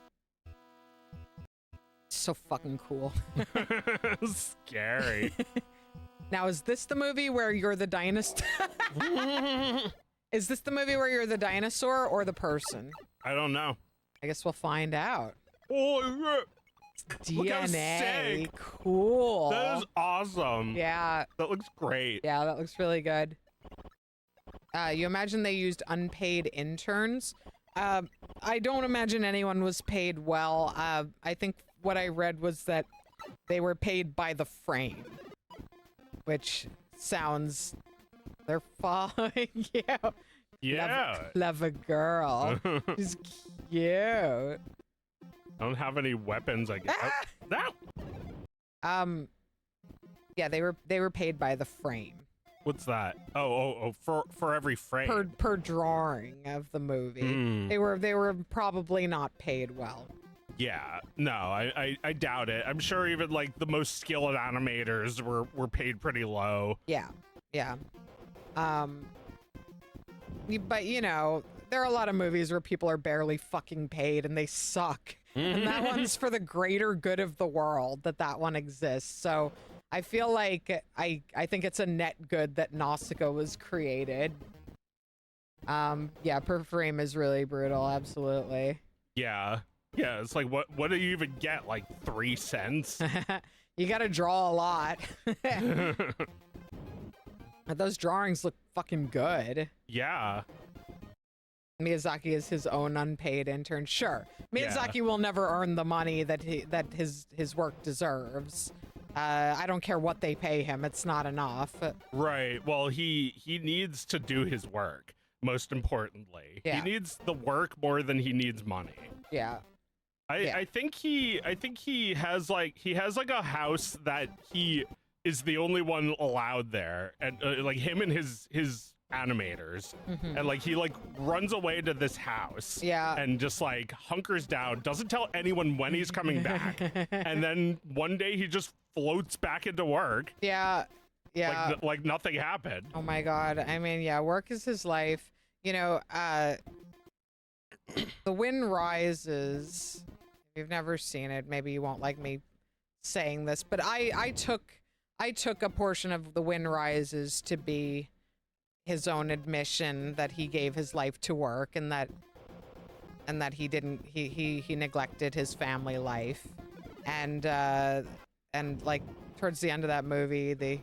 So fucking cool. Scary. Now, is this the movie where you're the dinosaur? Is this the movie where you're the dinosaur or the person? I don't know. I guess we'll find out. Oh, Look how DNA. sick. Cool. that is awesome. Yeah. That looks great. Yeah, that looks really good. You imagine they used unpaid interns? I don't imagine anyone was paid well. I think what I read was that they were paid by the frame, which sounds they're following you. Yeah. Clever girl. She's cute. I don't have any weapons, I guess. Ah! No. Yeah, they were paid by the frame. What's that? Oh, for every frame. Per drawing of the movie. Mm. They were probably not paid well. Yeah. No, I doubt it. I'm sure even like the most skilled animators were paid pretty low. Yeah. Yeah. But there are a lot of movies where people are barely fucking paid and they suck. And that one's for the greater good of the world that one exists. So I feel like I think it's a net good that Nausicaa was created. Yeah, per frame is really brutal, absolutely. Yeah. Yeah, it's like what do you even get? Like 3 cents? You gotta draw a lot. But those drawings look fucking good. Yeah. Miyazaki is his own unpaid intern. Sure, Miyazaki will never earn the money that his work deserves. I don't care what they pay him; it's not enough. Right. Well, he needs to do his work. Most importantly, Yeah. he needs the work more than he needs money. Yeah. I think he has like a house that he is the only one allowed there, and like him and his animators, and like he like runs away to this house, Yeah. and just like hunkers down, doesn't tell anyone when he's coming back, and then one day he just floats back into work. Yeah. Yeah. Like nothing happened. Oh my god. I mean, yeah, work is his life. The Wind Rises. If you've never seen it, maybe you won't like me saying this, but I took a portion of The Wind Rises to be his own admission that he gave his life to work, and that he neglected his family life, and like towards the end of that movie, the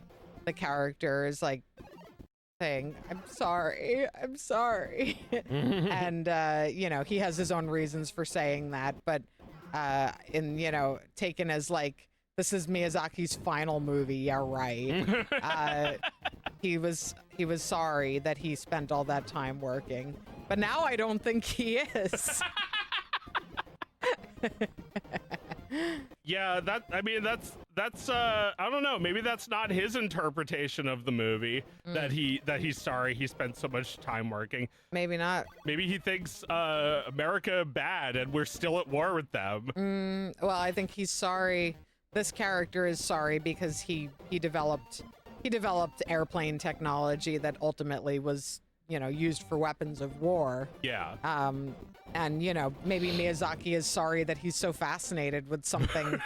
character is like saying, I'm sorry. And he has his own reasons for saying that, but taken as like, this is Miyazaki's final movie. Yeah, right. He was sorry that he spent all that time working, but now I don't think he is. Yeah, that's I don't know, maybe that's not his interpretation of the movie, that he's sorry he spent so much time working. Maybe not. Maybe he thinks America bad and we're still at war with them. Well, I think he's sorry. This character is sorry because he developed airplane technology that ultimately was used for weapons of war. Yeah. And maybe Miyazaki is sorry that he's so fascinated with something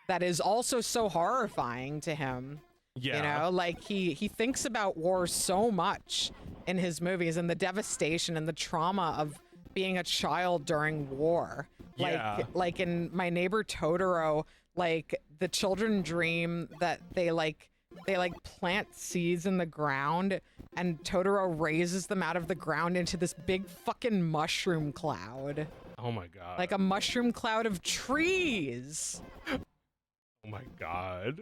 that is also so horrifying to him. Yeah. You know, like he thinks about war so much in his movies and the devastation and the trauma of being a child during war. Like in My Neighbor Totoro, like the children dream that they plant seeds in the ground and Totoro raises them out of the ground into this big fucking mushroom cloud. Oh my god. Like a mushroom cloud of trees. Oh my god.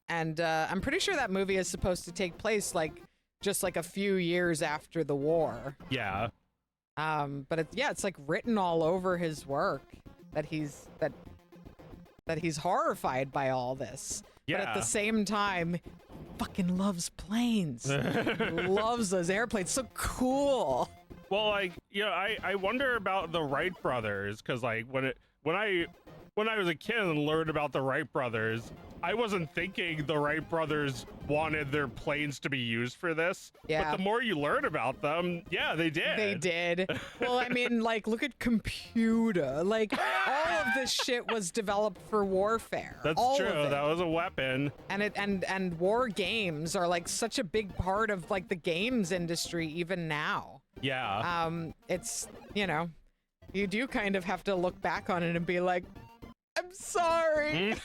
And I'm pretty sure that movie is supposed to take place just a few years after the war. Yeah. But it's like written all over his work that he's horrified by all this. Yeah. But at the same time, fucking loves planes. Loves those airplanes. So cool. Well, like, you know, I wonder about the Wright brothers, because like when I was a kid and learned about the Wright brothers, I wasn't thinking the Wright brothers wanted their planes to be used for this. Yeah. But the more you learn about them, yeah, they did. They did. Well, I mean, like, look at computer. Like, all of this shit was developed for warfare. That's all true. Of it. That was a weapon. And war games are like such a big part of like the games industry even now. Yeah. It's, you know, you do kind of have to look back on it and be like, I'm sorry.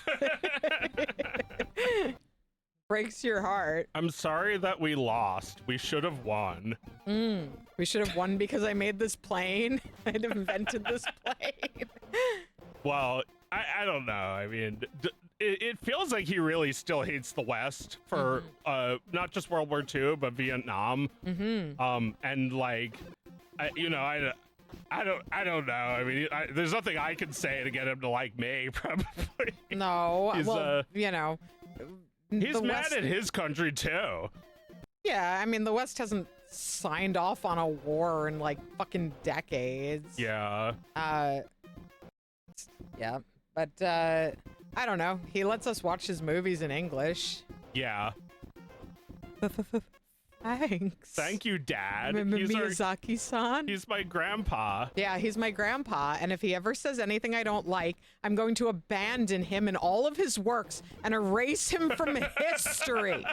Breaks your heart. I'm sorry that we lost. We should have won. We should have won because I made this plane. I'd invented this plane. Well, I don't know. I mean, it feels like he really still hates the West for not just World War II, but Vietnam. And like, I don't know. I mean, there's nothing I can say to get him to like me, probably. No, well, you know. He's mad at his country, too. Yeah, I mean, the West hasn't signed off on a war in, like, fucking decades. Yeah. Yeah, but, I don't know. He lets us watch his movies in English. Yeah. Thanks. Thank you, Dad. Miyazaki-san. He's my grandpa. Yeah, he's my grandpa, and if he ever says anything I don't like, I'm going to abandon him and all of his works and erase him from history.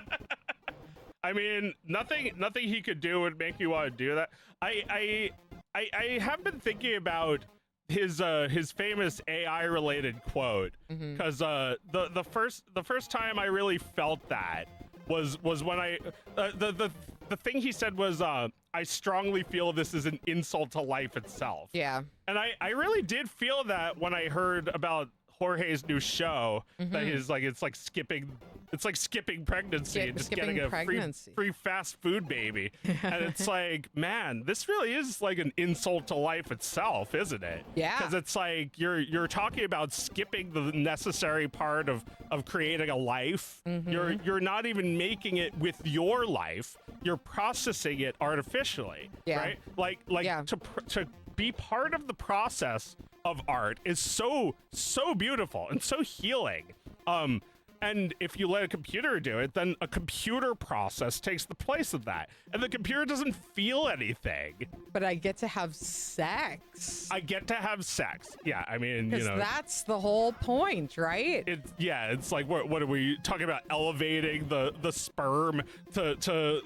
I mean, nothing he could do would make me want to do that. I have been thinking about his famous AI related quote, because the first time I really felt that was when I the thing he said was I strongly feel this is an insult to life itself. Yeah. And I really did feel that when I heard about Jorge's new show, that is like it's like skipping pregnancy and just getting a free fast food baby. And it's like, man, this really is like an insult to life itself, isn't it? Yeah. Because it's like you're talking about skipping the necessary part of creating a life. You're not even making it with your life. You're processing it artificially. Yeah. Right? Like to be part of the process of art is so beautiful and so healing. And if you let a computer do it, then a computer process takes the place of that. And the computer doesn't feel anything. But I get to have sex. I get to have sex. Yeah, I mean, because that's the whole point, right? It's like, what are we talking about? Elevating the sperm to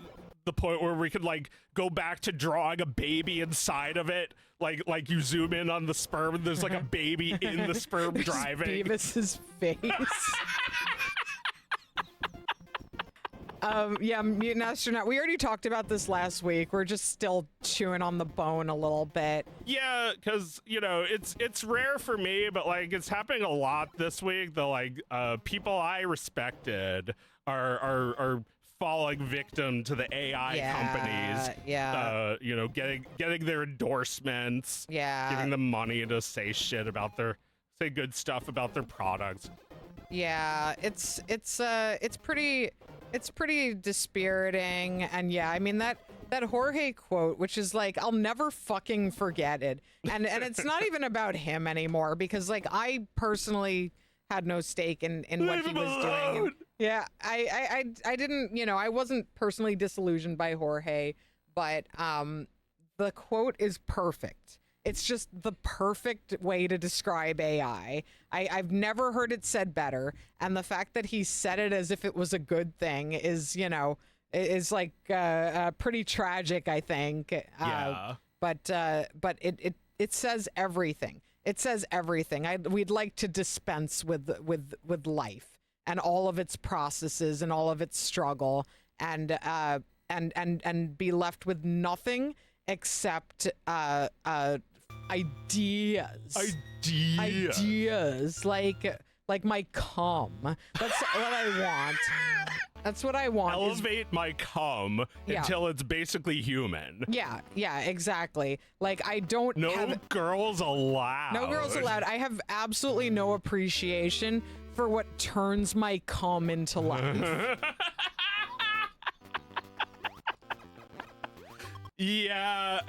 the point where we could like go back to drawing a baby inside of it. Like you zoom in on the sperm and there's like a baby in the sperm driving. Beavis's face. Yeah, Mutant Astronaut. We already talked about this last week. We're just still chewing on the bone a little bit. Yeah, because it's rare for me, but like it's happening a lot this week. The like people I respected are falling victim to the AI companies. Yeah. Getting their endorsements. Yeah. Giving them money to say good stuff about their products. Yeah, it's pretty dispiriting. And yeah, I mean that Jorge quote, which is like, I'll never fucking forget it. And it's not even about him anymore, because like I personally had no stake in what he was doing. And, yeah, I didn't, I wasn't personally disillusioned by Jorge, but the quote is perfect. It's just the perfect way to describe AI. I've never heard it said better, and the fact that he said it as if it was a good thing is, you know, is like pretty tragic, I think. Yeah. But it says everything. It says everything. We'd like to dispense with life and all of its processes and all of its struggle, and be left with nothing except ideas. Ideas like my cum. That's what I want. That's what I want. Elevate my cum until it's basically human. Yeah, exactly. Like, I don't No girls allowed. No girls allowed. I have absolutely no appreciation for what turns my cum into life. Yeah,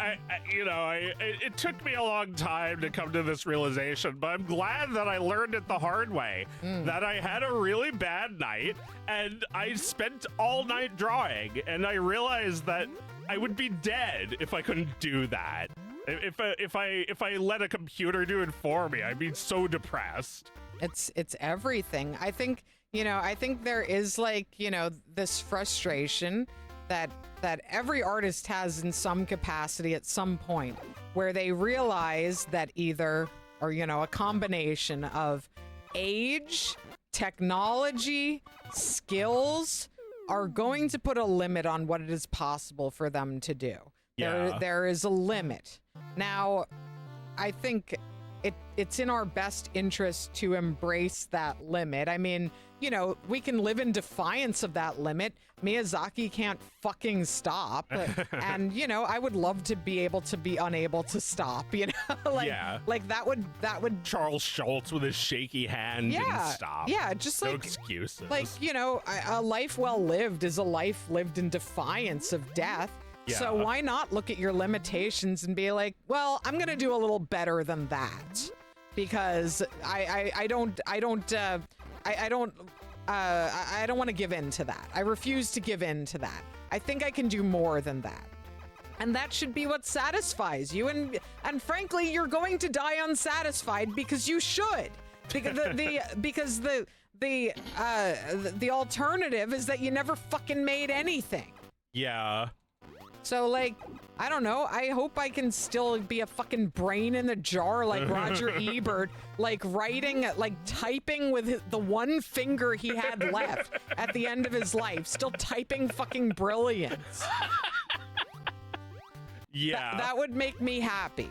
it took me a long time to come to this realization, but I'm glad that I learned it the hard way. That I had a really bad night, and I spent all night drawing, and I realized that I would be dead if I couldn't do that. If I let a computer do it for me, I'd be so depressed. It's everything. I think there is, like, this frustration that every artist has in some capacity at some point, where they realize that either, or a combination of age, technology, skills are going to put a limit on what it is possible for them to do. Yeah. There is a limit. Now, I think it's in our best interest to embrace that limit. I mean, we can live in defiance of that limit. Miyazaki can't fucking stop. And, I would love to be able to be unable to stop, like that would Charles Schultz with his shaky hand didn't stop. Yeah, just no like excuses. Like, a life well lived is a life lived in defiance of death. Yeah. So why not look at your limitations and be like, well, I'm going to do a little better than that, because I don't want to give in to that. I refuse to give in to that. I think I can do more than that. And that should be what satisfies you. And frankly, you're going to die unsatisfied because you should. Because the alternative is that you never fucking made anything. Yeah. So, like, I don't know. I hope I can still be a fucking brain in the jar like Roger Ebert, like typing with the one finger he had left at the end of his life, still typing fucking brilliance. Yeah. That would make me happy.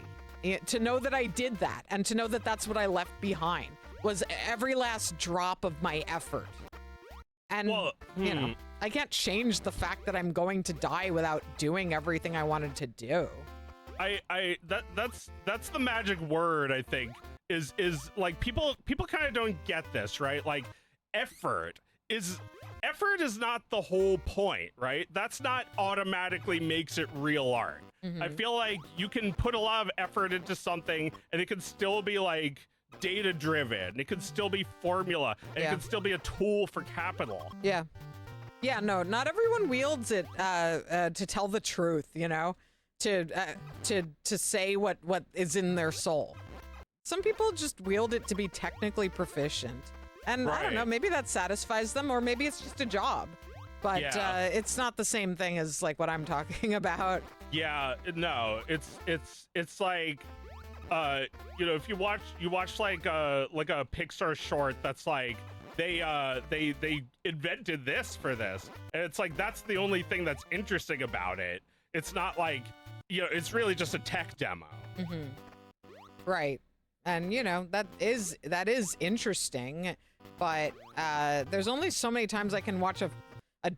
To know that I did that, and to know that that's what I left behind, was every last drop of my effort. And, I can't change the fact that I'm going to die without doing everything I wanted to do. That's the magic word, I think, is like people kind of don't get this, right? Like, effort is not the whole point, right? That's not automatically makes it real art. Mm-hmm. I feel like you can put a lot of effort into something and it can still be like data driven. It could still be formula. And it could still be a tool for capital. Yeah. Yeah, no, not everyone wields it to tell the truth, to say what is in their soul. Some people just wield it to be technically proficient. And I don't know, maybe that satisfies them, or maybe it's just a job. But it's not the same thing as like what I'm talking about. Yeah, no, it's like if you watch like a Pixar short that's like they invented this for this, and it's like that's the only thing that's interesting about it. It's not like it's really just a tech demo. Mm-hmm. Right. And that is interesting, but there's only so many times I can watch a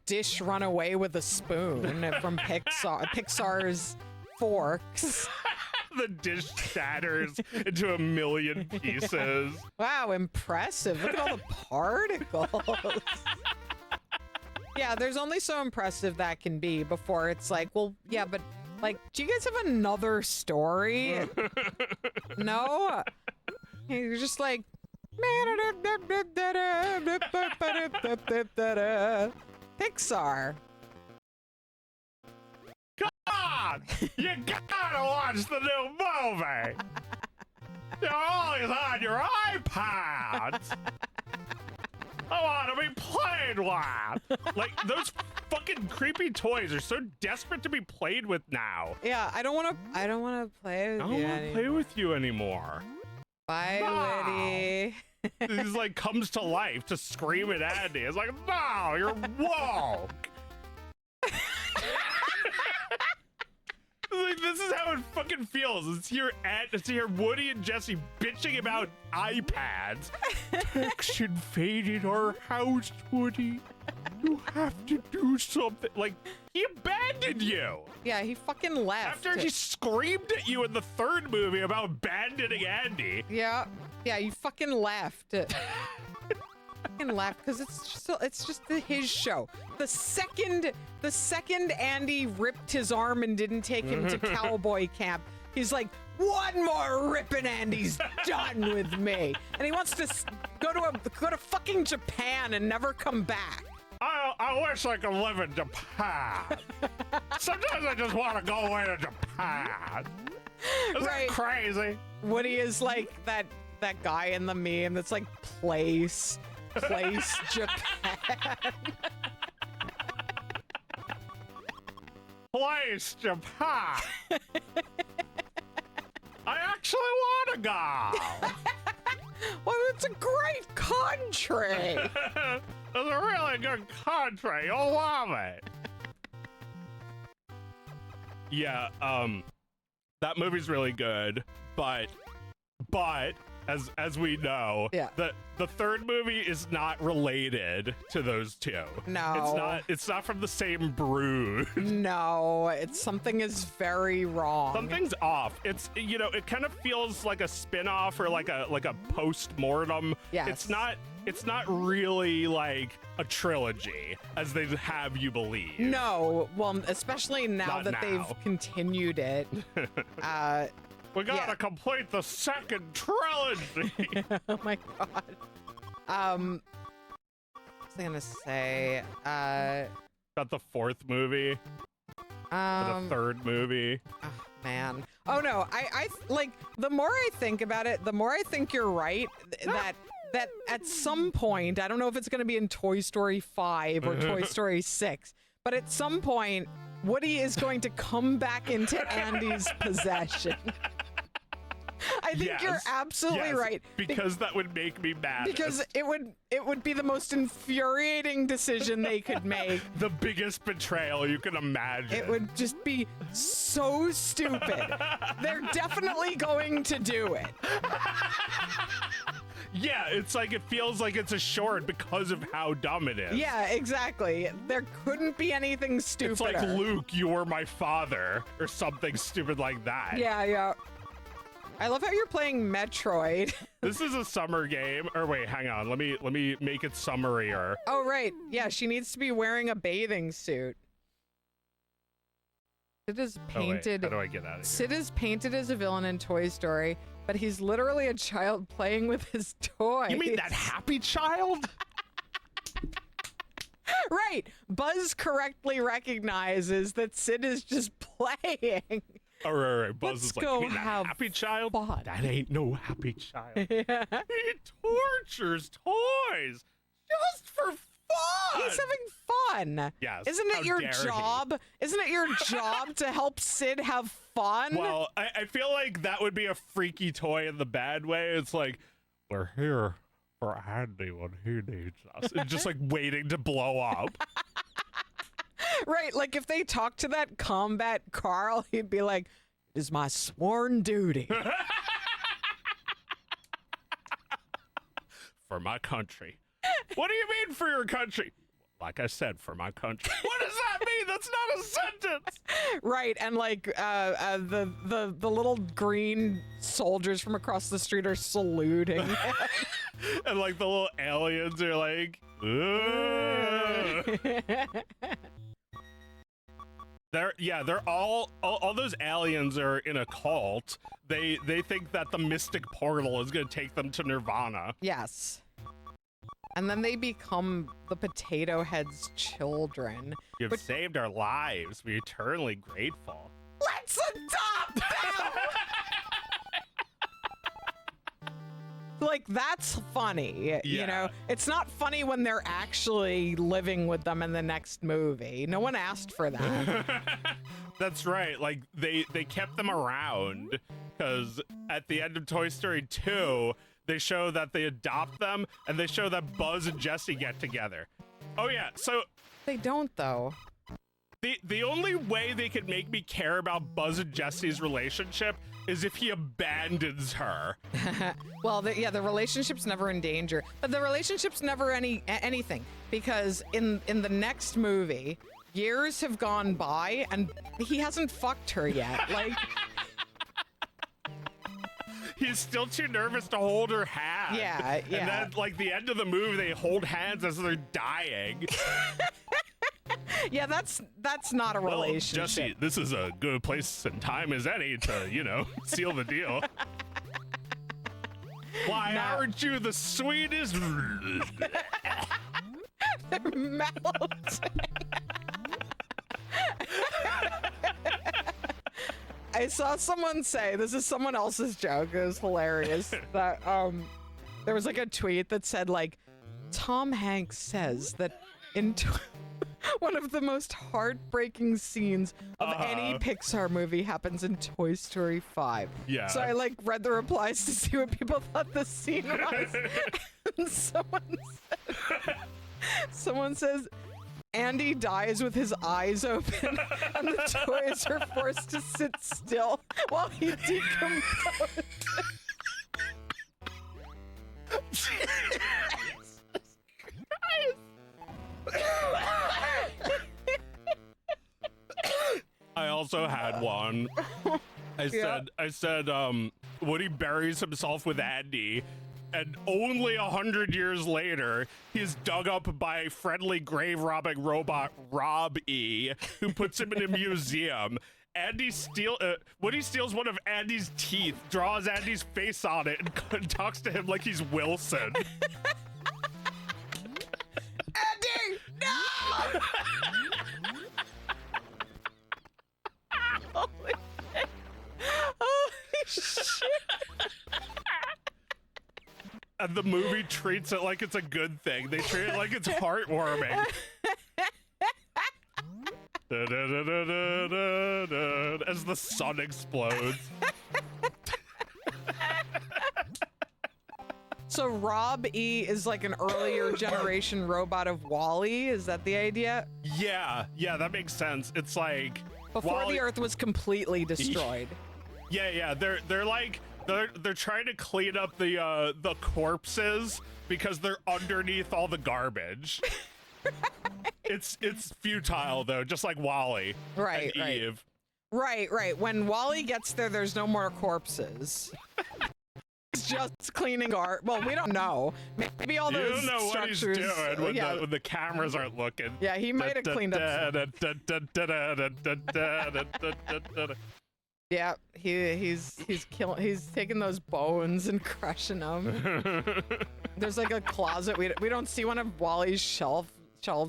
dish run away with a spoon from Pixar's Forks. The dish shatters into a million pieces. Wow, impressive. Look at all the particles. Yeah, there's only so impressive that can be before it's like, well, yeah, but like, do you guys have another story? No? You're just like, Pixar. on! You gotta watch the new movie! You're always on your iPads! I want to be played with! Like, those fucking creepy toys are so desperate to be played with now. Yeah, I don't want to play with I you don't want to anymore. play with you anymore. Bye, No. Woody. He's like comes to life to scream at Andy. It's like, no, you're woke. Like, this is how it fucking feels. It's here Woody and Jesse bitching about iPads. Connection faded our house, Woody. You have to do something. Like, he abandoned you. Yeah, he fucking left. After he screamed at you in the third movie about abandoning Andy. Yeah, you fucking left. Fucking left because it's just his show. The second Andy ripped his arm and didn't take him to cowboy camp, he's like, one more ripping Andy's done with me, and he wants to go to fucking Japan and never come back. I wish I could live in Japan. Sometimes I just want to go away to Japan. Is that crazy? Woody is like that guy in the meme that's like, place Japan. Place Japan. I actually want to go. Well, it's a great country. It's a really good country. You'll love it. Yeah, that movie's really good, but as we know, yeah, the third movie is not related to those two. No, it's not from the same brood. No, something is very wrong. Something's off. It's, you know, it kind of feels like a spin-off or like a post-mortem. Yes. It's not really like a trilogy as they have you believe. No, well, especially now that they've continued it. We gotta complete the second trilogy. Oh my god. What was I gonna say? About the fourth movie. Or the third movie. Oh, man. Oh no, I like, the more I think about it, the more I think you're right. That at some point, I don't know if it's gonna be in Toy Story 5 or Toy Story 6, but at some point, Woody is going to come back into Andy's possession. I think you're absolutely right. Because that would make me mad. Because it would be the most infuriating decision they could make. The biggest betrayal you can imagine. It would just be so stupid. They're definitely going to do it. Yeah, it's like, it feels like it's assured because of how dumb it is. Yeah, exactly. There couldn't be anything stupider. It's like, Luke, you were my father, or something stupid like that. Yeah. I love how you're playing Metroid. This is a summer game. Or wait, hang on. Let me make it summarier. Oh, right. Yeah, she needs to be wearing a bathing suit. Sid is painted. How do I get out of here? Sid is painted as a villain in Toy Story, but he's literally a child playing with his toys. You mean that happy child? Right. Buzz correctly recognizes that Sid is just playing. Oh, right. Buzz is like, you mean that happy child? Fun. That ain't no happy child. Yeah. He tortures toys just for fun. He's having fun. Yes. Isn't it your job? Isn't it your job to help Sid have fun? Well, I feel like that would be a freaky toy in the bad way. It's like, we're here for Andy when he needs us. It's just like waiting to blow up. Right, like if they talk to that combat Carl, he'd be like, it is my sworn duty. For my country. What do you mean for your country? Like I said, for my country. What does that mean? That's not a sentence. Right, and like the little green soldiers from across the street are saluting. And like the little aliens are like, they're all those aliens are in a cult. They think that the mystic portal is gonna take them to Nirvana. Yes. And then they become the Potato Head's children. You've saved our lives. We're eternally grateful. let's adopt them. Like, that's funny, you know? It's not funny when they're actually living with them in the next movie. No one asked for that. That's right. Like, they kept them around because at the end of Toy Story 2, they show that they adopt them and they show that Buzz and Jessie get together. Oh, yeah. So They don't, though. the only way they could make me care about Buzz and Jessie's relationship is if he abandons her. Well, the relationship's never in danger, but the relationship's never anything, because in the next movie, years have gone by and he hasn't fucked her yet. Like, he's still too nervous to hold her hand. Yeah. And then, like, the end of the movie, they hold hands as they're dying. Yeah, that's not a relationship. Well, Jessie, this is a good place and time as any to, you know, seal the deal. Why aren't you the sweetest? They're melting. I saw someone say, this is someone else's joke, it was hilarious, that there was like a tweet that said, like, Tom Hanks says that in one of the most heartbreaking scenes of any Pixar movie happens in Toy Story 5. Yeah. So I like read the replies to see what people thought the scene was. And someone says, Andy dies with his eyes open and the toys are forced to sit still while he decomposes. I also had one. I said, Woody buries himself with Andy, and only 100 years later, he's dug up by a friendly grave-robbing robot, Rob E., who puts him in a museum. Woody steals one of Andy's teeth, draws Andy's face on it, and talks to him like he's Wilson. Andy, no! Holy shit. Holy shit. And the movie treats it like it's a good thing. They treat it like it's heartwarming. As the sun explodes. So Rob E is like an earlier generation robot of Wall-E. Is that the idea? Yeah, that makes sense. It's like Before the Earth was completely destroyed. Yeah. They're like they're trying to clean up the corpses because they're underneath all the garbage. It's futile though, just like Wall-E and Eve. Right. When Wall-E gets there, there's no more corpses. It's just cleaning art. Well, we don't know. Maybe all those You don't know structures. what he's doing when the cameras aren't looking. Yeah, he might have cleaned up. Yeah, he's taking those bones and crushing them. There's like a closet. We don't see one of Wall-E's shelves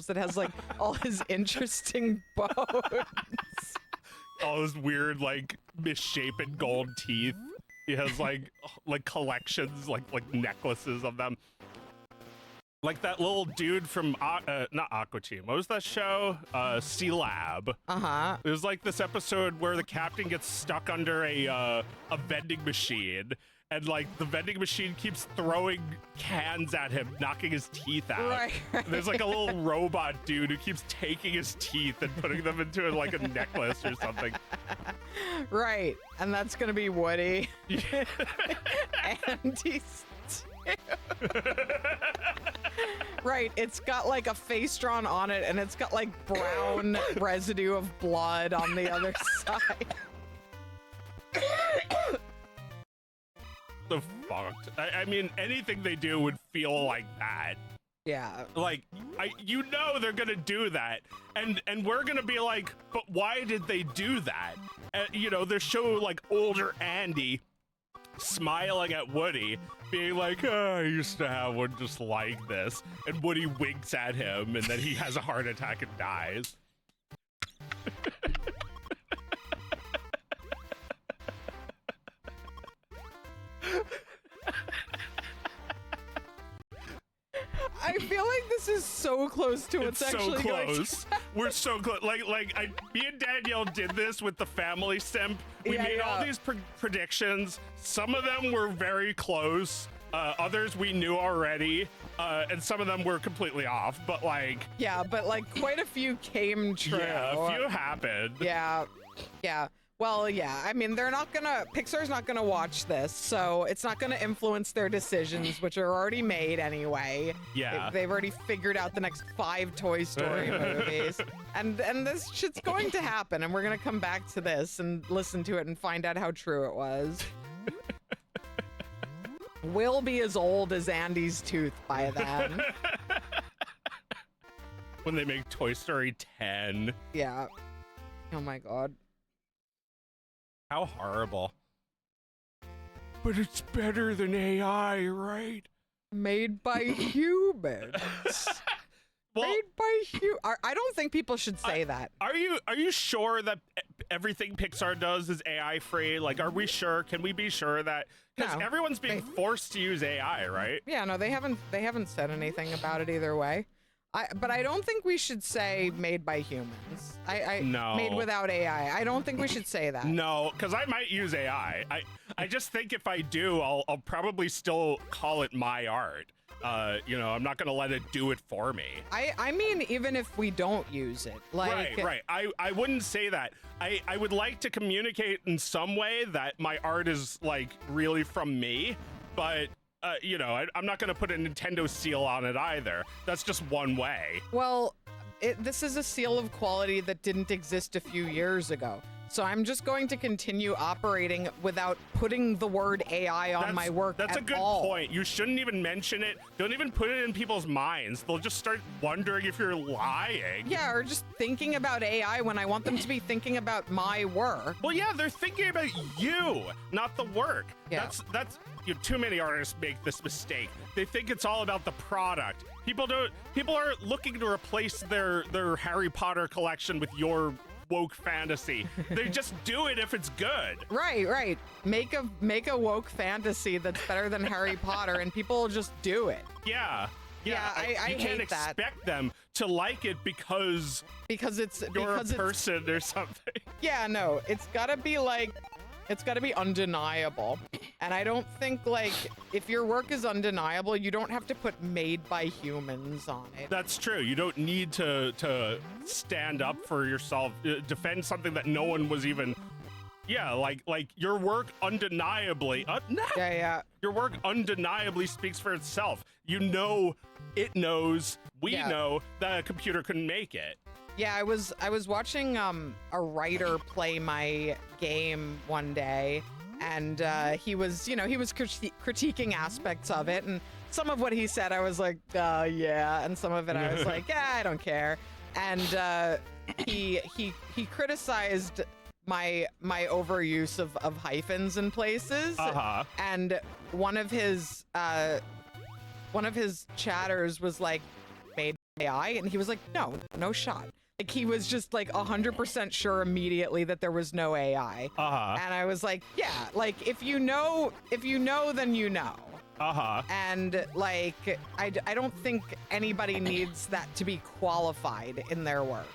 that has like all his interesting bones. All those weird like misshapen gold teeth. He has like collections, like necklaces of them. Like that little dude from not Aqua Team. What was that show? Sea Lab. There's like this episode where the captain gets stuck under a vending machine, and like the vending machine keeps throwing cans at him, knocking his teeth out. Right. There's like a little robot dude who keeps taking his teeth and putting them into like a necklace or something. Right, and that's gonna be Woody. And he's right, it's got like a face drawn on it, and it's got like brown residue of blood on the other side. The fucked. I mean, anything they do would feel like that. Yeah. Like, you know they're gonna do that, and we're gonna be like, but why did they do that? You know, they show like older Andy smiling at Woody, being like, oh, I used to have one just like this, and Woody winks at him, and then he has a heart attack and dies. this is so close to what's It's so actually going to close. We're so close. Me and Danielle did this with the family simp. We made all these predictions. Some of them were very close. Others we knew already. And some of them were completely off. But like, yeah, but like quite a few came true. yeah, a few happened. Yeah. Well, yeah. I mean, Pixar's not gonna watch this, so it's not gonna influence their decisions, which are already made anyway. Yeah. They've already figured out the next 5 Toy Story movies, and this shit's going to happen, and we're gonna come back to this and listen to it and find out how true it was. We'll be as old as Andy's tooth by then. When they make Toy Story 10. Yeah. Oh my god. How horrible. But it's better than AI, right? Made by humans. Well, Made by I don't think people should say that. Are you sure that everything Pixar does is AI free? Like, are we sure? Can we be sure that? Because No. everyone's being forced to use AI, right? Yeah, no, they haven't said anything about it either way. But I don't think we should say made by humans. No. Made without AI. I don't think we should say that. No, because I might use AI. I just think if I do, I'll probably still call it my art. I'm not gonna let it do it for me. I mean, even if we don't use it, like Right. I wouldn't say that. I would like to communicate in some way that my art is like really from me, but I'm not gonna put a Nintendo seal on it either. That's just one way. Well, this is a seal of quality that didn't exist a few years ago. So I'm just going to continue operating without putting the word AI on my work That's at a good all. point. You shouldn't even mention it. Don't even put it in people's minds. They'll just start wondering if you're lying. Yeah, or just thinking about AI when I want them to be thinking about my work. Well, yeah, they're thinking about you, not the work. Yeah. That's too many artists make this mistake. They think it's all about the product. People are looking to replace their Harry Potter collection with your woke fantasy. They just do it if it's good. Right. Make a woke fantasy that's better than Harry Potter, and people will just do it. Yeah. I you can't hate that. expect them to like it because you're a person or something. Yeah, no, it's gotta be undeniable. And I don't think, like, if your work is undeniable, you don't have to put made by humans on it. That's true. You don't need to stand up for yourself, defend something that no one was even. Yeah, like your work undeniably. Yeah. Your work undeniably speaks for itself. It knows. We know that a computer couldn't make it. Yeah, I was watching a writer play my game one day, and he was critiquing aspects of it, and some of what he said I was like, yeah, and some of it I was like, yeah, I don't care. And he criticized my overuse of hyphens in places. And one of his chatters was like, made AI, and he was like, no shot. Like, he was just like 100% sure immediately that there was no AI. And I was like, yeah, like if you know, then you know. And like, I don't think anybody needs that to be qualified in their work.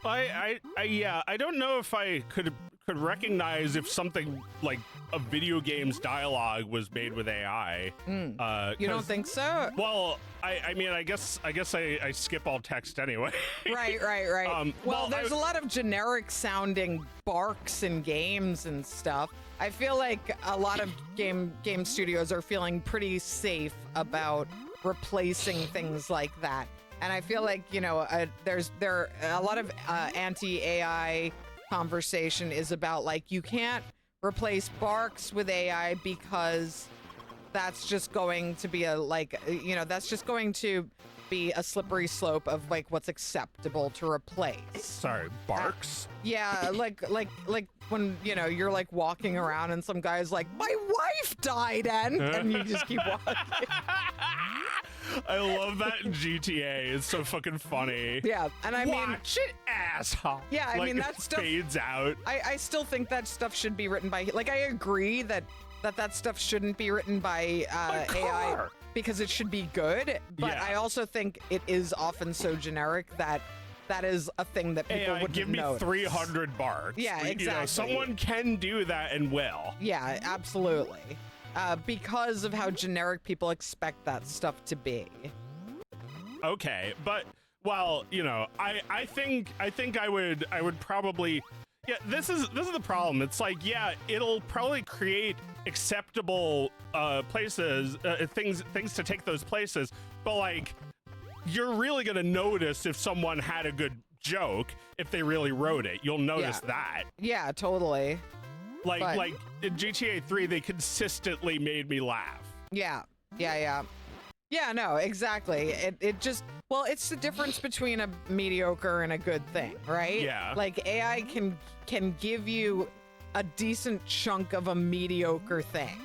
I don't know if I could recognize if something like a video game's dialogue was made with AI. You don't think so? Well, I mean, I guess I skip all text anyway. Right. Well, there's a lot of generic sounding barks in games and stuff. I feel like a lot of game studios are feeling pretty safe about replacing things like that. And I feel like, there a lot of anti-AI conversation is about, like, you can't replace barks with AI because that's just going to be that's just going to be a slippery slope of like what's acceptable to replace. Sorry, barks? Yeah, like when you're like walking around and some guy's like, my wife died, and you just keep walking. I love that in GTA. It's so fucking funny. Yeah, and I mean, watch it, asshole. Yeah, I mean, that stuff fades out. I still think that stuff should be written by, like, I agree that that stuff shouldn't be written by AI because it should be good. But Yeah. I also think it is often so generic that is a thing that people AI, wouldn't give me notice. 300 barks. Yeah, exactly. You know, someone can do that and will. Yeah, absolutely. Because of how generic people expect that stuff to be. Okay, but well, you know, I think I would probably, yeah, this is the problem. It's like, yeah, it'll probably create acceptable places, things to take those places, but like, you're really gonna notice if someone had a good joke if they really wrote it. You'll notice that. Yeah, totally. Like in GTA 3, they consistently made me laugh. Yeah, no, exactly. It just, well, it's the difference between a mediocre and a good thing, right? Yeah. Like AI can give you a decent chunk of a mediocre thing.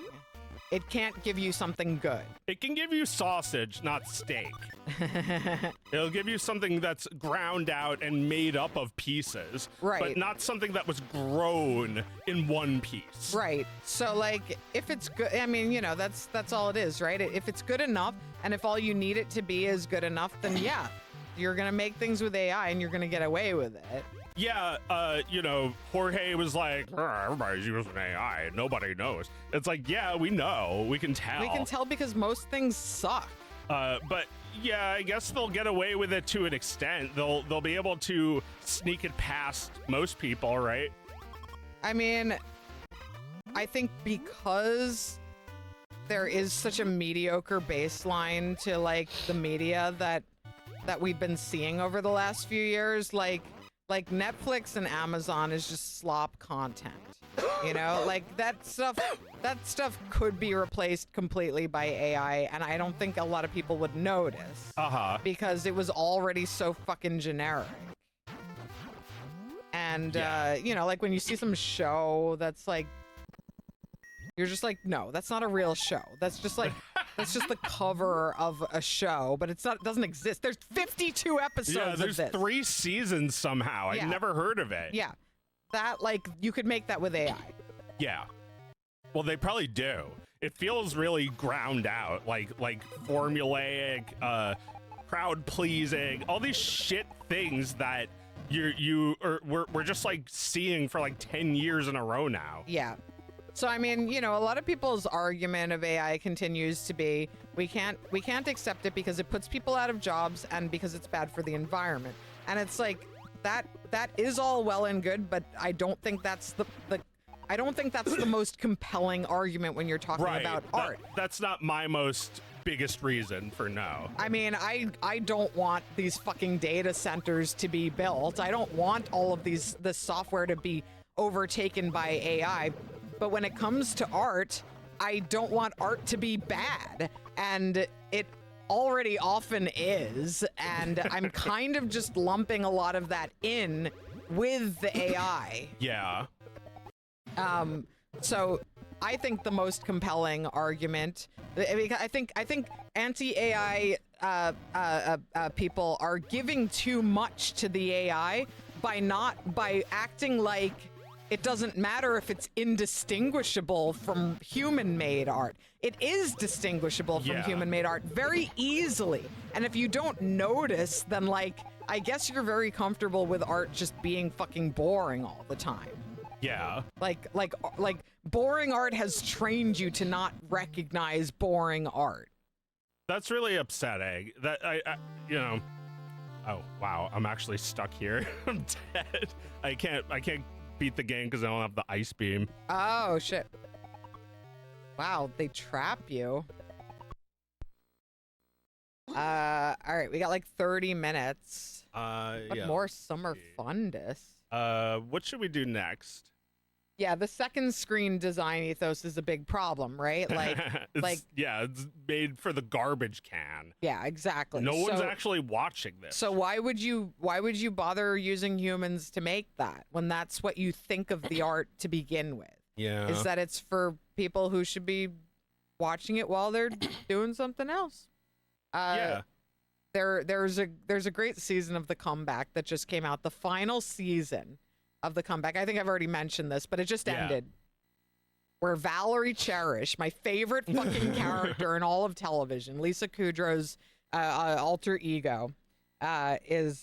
It can't give you something good. It can give you sausage, not steak. It'll give you something that's ground out and made up of pieces, Right. but not something that was grown in one piece. Right. So like if it's good, I mean, you know, that's all it is, right? If it's good enough and if all you need it to be is good enough, then yeah, you're going to make things with AI and you're going to get away with it. Yeah, you know, Jorge was like, everybody's using AI, nobody knows. It's like, yeah, we know, we can tell. We can tell because most things suck. But yeah, I guess they'll get away with it to an extent. They'll be able to sneak it past most people, right? I mean, I think because there is such a mediocre baseline to like the media that we've been seeing over the last few years, like Netflix and Amazon is just slop content. You know, like that stuff could be replaced completely by AI, and I don't think a lot of people would notice. Because it was already so fucking generic. And you know, like when you see some show that's like, you're just like, no, that's not a real show. That's just like, that's just the cover of a show, but it's not. It doesn't exist. There's 52 episodes Yeah, there's of this. 3 seasons somehow. Yeah. I've never heard of it. Yeah, that like you could make that with AI. Yeah. Well, they probably do. It feels really ground out, like formulaic, crowd pleasing, all these shit things that we're just like seeing for like 10 years in a row now. Yeah. So I mean, you know, a lot of people's argument of AI continues to be we can't accept it because it puts people out of jobs and because it's bad for the environment. And it's like that is all well and good, but I don't think that's the most compelling argument when you're talking about art. That's not my most biggest reason for no. I mean, I don't want these fucking data centers to be built. I don't want all of this software to be overtaken by AI. But when it comes to art, I don't want art to be bad. And it already often is. And I'm kind of just lumping a lot of that in with the AI. Yeah. So I think the most compelling argument, I think anti-AI people are giving too much to the AI by acting like it doesn't matter if it's indistinguishable from human-made art. It is distinguishable from human-made art very easily. And if you don't notice, then like, I guess you're very comfortable with art just being fucking boring all the time. Yeah. Like boring art has trained you to not recognize boring art. That's really upsetting. That I you know. Oh wow, I'm actually stuck here. I'm dead. I can't beat the game because I don't have the ice beam. Oh shit! Wow, they trap you. All right, we got like 30 minutes. What yeah. more summer Fundis? What should we do next? Yeah, the second screen design ethos is a big problem, right? Like, it's made for the garbage can. Yeah, exactly. No one's actually watching this. So why would you bother using humans to make that when that's what you think of the art to begin with? Yeah. Is that it's for people who should be watching it while they're doing something else? Yeah. There's a great season of The Comeback that just came out. The final season of The Comeback. I think I've already mentioned this, but it just ended. where Valerie Cherish, my favorite fucking character in all of television, Lisa Kudrow's alter ego, is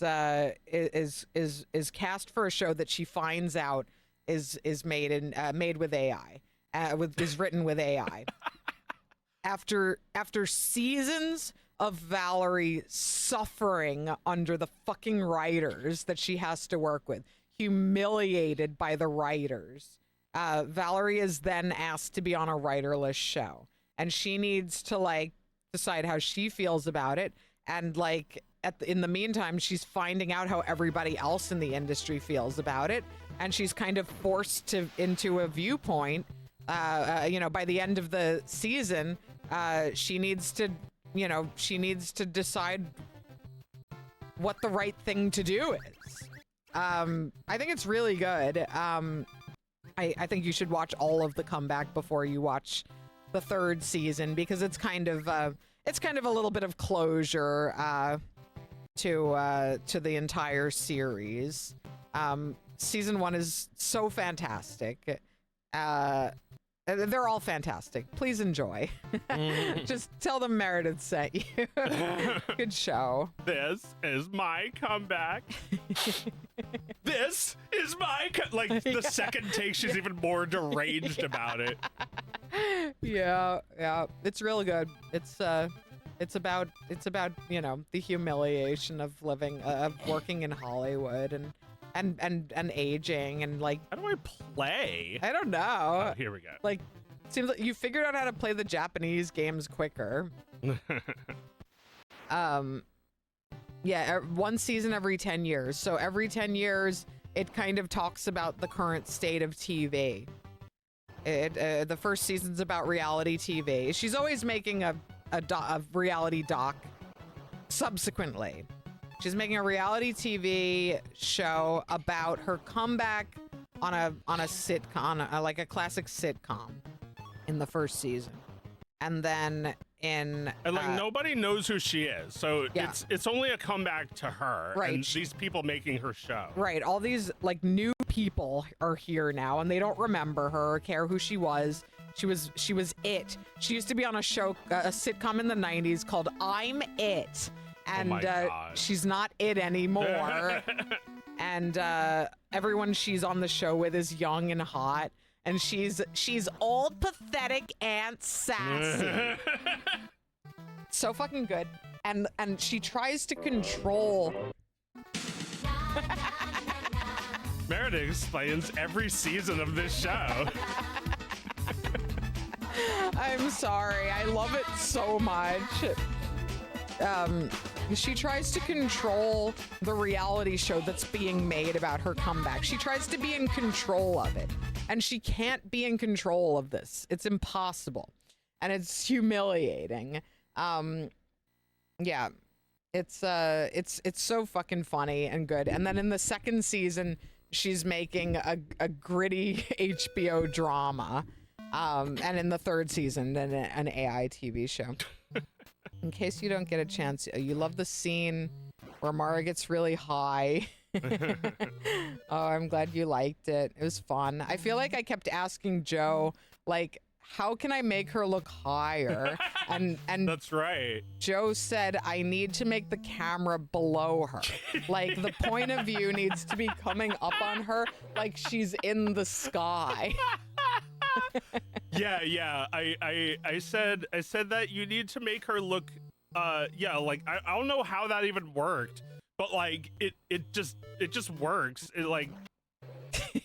cast for a show that she finds out is made with AI, is written with AI. After seasons of Valerie suffering under the fucking writers that she has to work with, humiliated by the writers, Valerie is then asked to be on a writerless show, and she needs to like decide how she feels about it, and like in the meantime, she's finding out how everybody else in the industry feels about it, and she's kind of forced into a viewpoint. By the end of the season, she needs to decide what the right thing to do is. I think it's really good. I think you should watch all of The Comeback before you watch the third season, because it's kind of a little bit of closure to the entire series. Season 1 is so fantastic. They're all fantastic. Please enjoy. Just tell them Meredith sent you. Good show. This is my comeback. This is my the second take, she's even more deranged about it. Yeah, it's real good. It's about the humiliation of working in Hollywood and aging and like. How do I play? I don't know. Oh, here we go. Like, seems like you figured out how to play the Japanese games quicker. One season every 10 years. So every 10 years, it kind of talks about the current state of TV. The first season's about reality TV. She's always making a reality doc subsequently. She's making a reality TV show about her comeback on a sitcom, like a classic sitcom, in the first season, and then nobody knows who she is, so yeah. it's only a comeback to her, right? And these people making her show, right? All these like new people are here now, and they don't remember her or care who she was. She was it. She used to be on a show, a sitcom in the 90s called I'm It. And she's not it anymore. And everyone she's on the show with is young and hot, and she's old, pathetic, and sassy. So fucking good. And she tries to control. Meredith explains every season of this show. I'm sorry. I love it so much. She tries to control the reality show that's being made about her comeback. She tries to be in control of it, and she can't be in control of this. It's impossible, and it's humiliating. It's so fucking funny and good. And then in the second season, she's making a gritty HBO drama, and in the third season, an AI TV show. In case you don't get a chance, you love the scene where Mara gets really high. Oh, I'm glad you liked it. It was fun. I feel like I kept asking Joe, like, how can I make her look higher? And that's right. Joe said, I need to make the camera below her. Like, the point of view needs to be coming up on her like she's in the sky. Yeah. I said that you need to make her look like I don't know how that even worked, but like it just works. It like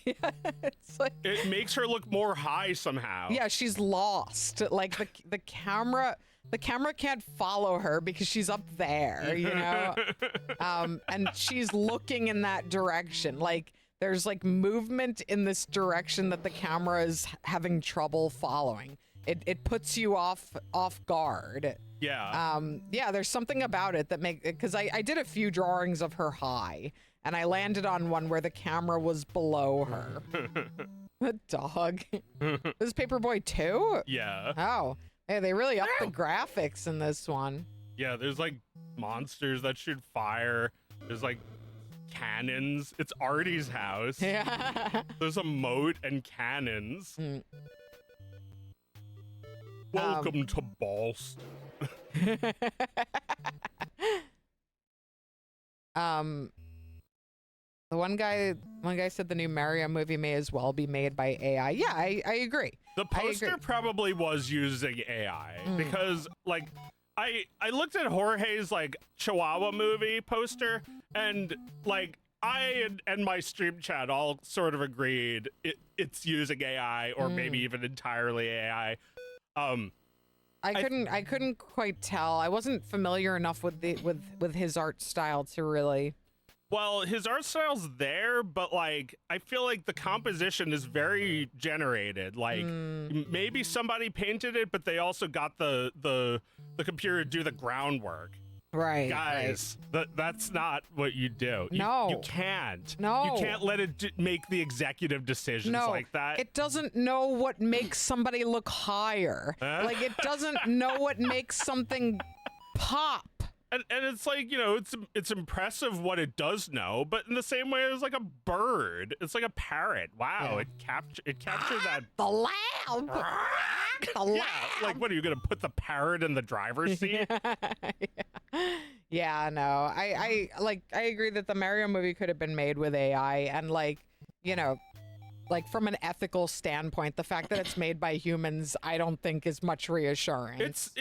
it's like it makes her look more high somehow. Yeah, she's lost. Like the camera can't follow her because she's up there, you know? And she's looking in that direction. Like there's like movement in this direction that the camera is having trouble following. It puts you off guard. Yeah. There's something about it that because I did a few drawings of her high, and I landed on one where the camera was below her. The dog. This Paperboy 2? Yeah. Oh. Hey, they really upped the graphics in this one. Yeah, there's like monsters that shoot fire. There's like cannons. It's Artie's house. Yeah. There's a moat and cannons. Welcome to Boston. The one guy said the new Mario movie may as well be made by AI. Yeah, I agree. The poster probably was using AI because, like, I looked at Jorge's like Chihuahua movie poster, and like and my stream chat all sort of agreed it's using AI or maybe even entirely AI. I couldn't quite tell. I wasn't familiar enough with his art style to really. Well, his art style's there, but like I feel like the composition is very generated. Like maybe somebody painted it, but they also got the computer to do the groundwork. Right, guys. Right. That's not what you do. You can't. No, you can't let it make the executive decisions like that. It doesn't know what makes somebody look higher. Like it doesn't know what makes something pop. And it's like, you know, it's impressive what it does know, but in the same way as like a bird, it's like a parrot. Wow, it captured that. The lamb. The lamb. Like, what are you gonna put the parrot in the driver's seat? Yeah, no, I agree that the Mario movie could have been made with AI, and like, you know, like from an ethical standpoint, the fact that it's made by humans, I don't think is much reassuring. It's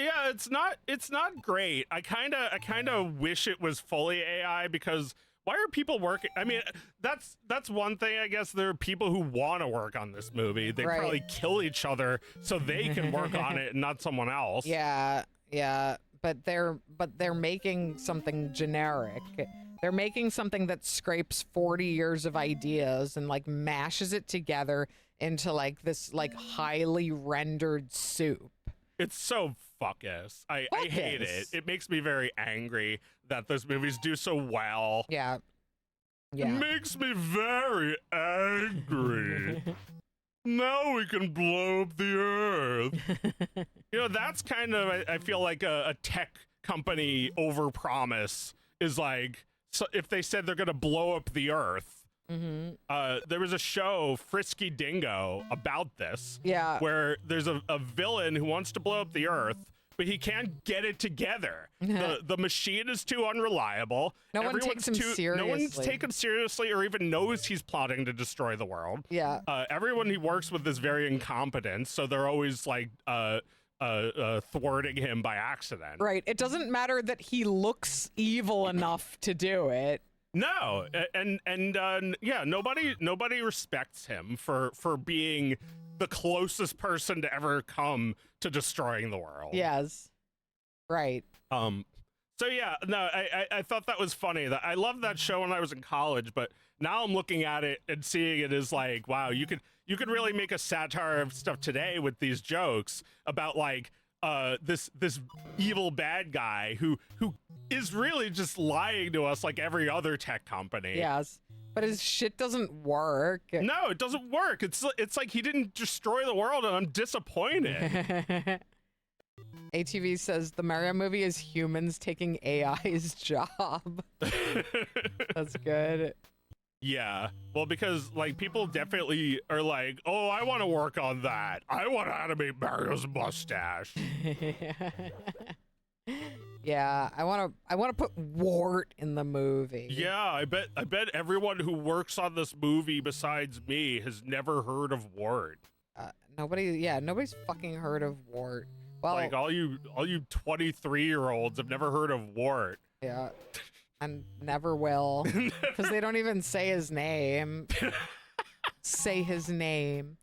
not great. I kind of wish it was fully AI, because why are people working? I mean, that's one thing. I guess there are people who want to work on this movie. They probably kill each other so they can work on it and not someone else. Yeah, but they're making something generic. They're making something that scrapes 40 years of ideas and like mashes it together into like this like highly rendered soup. It's so fuckus. I hate it. It makes me very angry that those movies do so well. Yeah. It makes me very angry. Now we can blow up the earth. You know, that's kind of, I feel like a tech company overpromise is like, so if they said they're going to blow up the earth, there was a show, Frisky Dingo, about this. Yeah. Where there's a villain who wants to blow up the earth, but he can't get it together. The machine is too unreliable. No one takes him seriously. No one's taken seriously or even knows he's plotting to destroy the world. Yeah. Everyone he works with is very incompetent, so they're always like thwarting him by accident. Right. It doesn't matter that he looks evil enough to do it. No, and yeah, nobody respects him for being the closest person to ever come to destroying the world. Yes. Right. So yeah, no, I thought that was funny. That I loved that show when I was in college, but now I'm looking at it and seeing it as like, wow, you could really make a satire of stuff today with these jokes about like this evil bad guy who is really just lying to us like every other tech company. Yes. But his shit doesn't work. No, it doesn't work. It's like he didn't destroy the world, and I'm disappointed. ATV says the Mario movie is humans taking AI's job. That's good. Yeah. Well, because like people definitely are like, oh, I want to work on that. I want to animate Mario's mustache. Yeah, I want to put wart in the movie. Yeah, I bet everyone who works on this movie besides me has never heard of wart. Nobody's fucking heard of wart. Well, like all you 23-year-olds have never heard of wart. Yeah. And never will, because they don't even say his name. Say his name.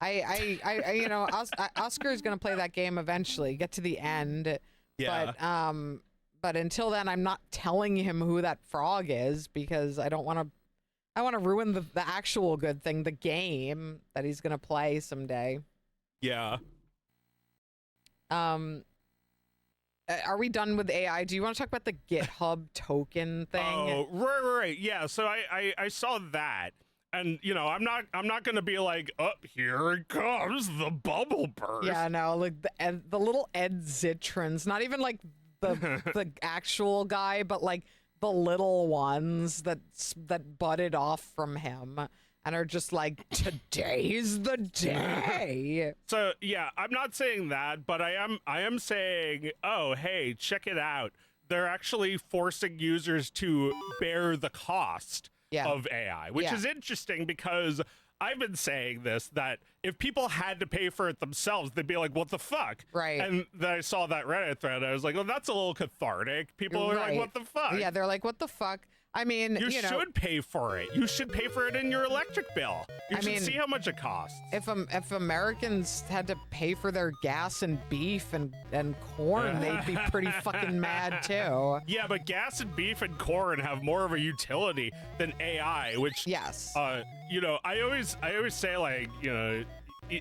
I you know, Oscar is gonna play that game eventually. Get to the end. Yeah. But until then, I'm not telling him who that frog is, because I don't want to. I want to ruin the actual good thing, the game that he's gonna play someday. Yeah. Are we done with AI? Do you want to talk about the GitHub token thing? Oh, right. Yeah. So I saw that, and you know, I'm not gonna be like, oh, here it comes, the bubble burst. Yeah, no, like the little Ed Zitrons, not even like the actual guy, but like the little ones that budded off from him. and are just like, today's the day. So yeah, I'm not saying that, but I am saying, oh hey, check it out. They're actually forcing users to bear the cost of AI, which is interesting because I've been saying this, that if people had to pay for it themselves, they'd be like, what the fuck? Right. And then I saw that Reddit thread. I was like, well, that's a little cathartic. People are like, what the fuck? Yeah, they're like, what the fuck? I mean, you know, should pay for it. You should pay for it in your electric bill. You should see how much it costs. If Americans had to pay for their gas and beef and corn, they'd be pretty fucking mad too. Yeah, but gas and beef and corn have more of a utility than AI, which you know, I always say, like, you know,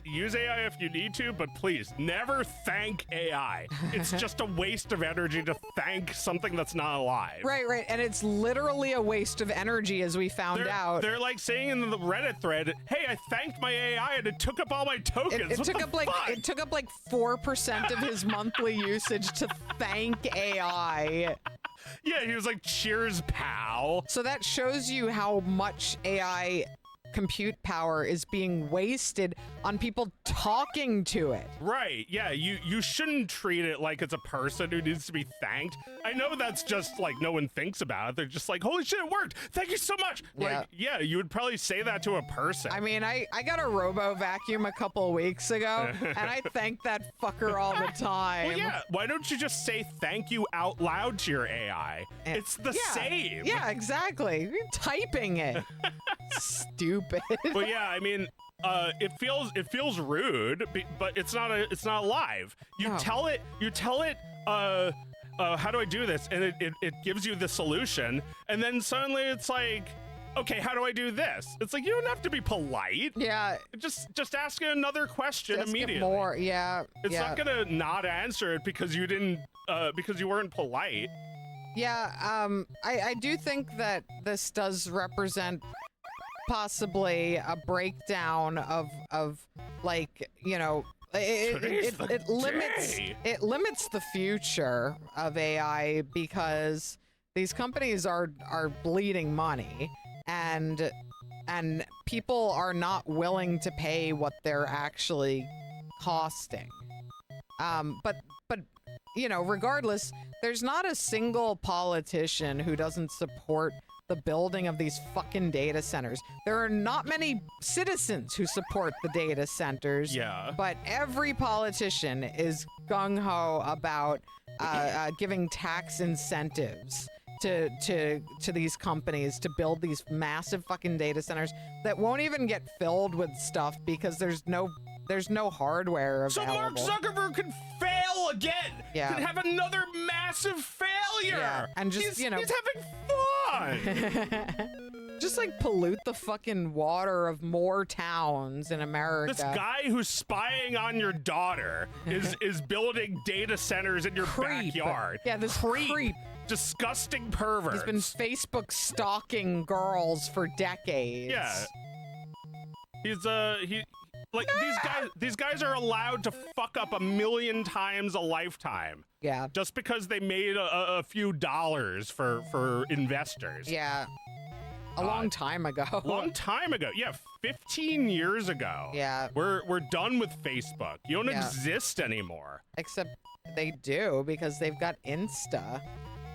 use AI if you need to, but please never thank AI. It's just a waste of energy to thank something that's not alive. Right. And it's literally a waste of energy, as we found out. They're like saying in the Reddit thread, hey, I thanked my AI and it took up all my tokens. It took up like 4% of his monthly usage to thank AI. Yeah, he was like, cheers, pal. So that shows you how much AI compute power is being wasted on people talking to it. Right. Yeah, you shouldn't treat it like it's a person who needs to be thanked. I know that's just like no one thinks about it. They're just like, holy shit, it worked. Thank you so much. Yeah. Like, yeah, you would probably say that to a person. I mean, I got a robo vacuum a couple of weeks ago, and I thank that fucker all the time. Well, yeah. Why don't you just say thank you out loud to your AI? It's the same. Yeah, exactly. You're typing it. Stupid. Well, yeah, I mean, it feels rude, but it's not live. You tell it, how do I do this? And it gives you the solution, and then suddenly it's like, okay, how do I do this? It's like, you don't have to be polite. Yeah. Just ask it another question immediately. More, yeah. It's not gonna not answer it because you didn't, because you weren't polite. Yeah, I do think that this does represent possibly a breakdown of like, you know, it limits the future of AI because these companies are bleeding money and people are not willing to pay what they're actually costing. But you know, regardless, there's not a single politician who doesn't support the building of these fucking data centers. There are not many citizens who support the data centers. Yeah. But every politician is gung-ho about giving tax incentives to these companies to build these massive fucking data centers that won't even get filled with stuff because there's no hardware available. So Mark Zuckerberg can fail again. Yeah. Can have another massive failure. Yeah. And just, he's having fun. Just like pollute the fucking water of more towns in America. This guy who's spying on your daughter is building data centers in your backyard. Yeah, this creep. Disgusting pervert. He's been Facebook stalking girls for decades. Yeah. These guys are allowed to fuck up 1 million times a lifetime. Yeah. Just because they made a few dollars for investors. Yeah. A long time ago. Long time ago. Yeah, 15 years ago. Yeah. We're done with Facebook. You don't exist anymore. Except they do because they've got Insta.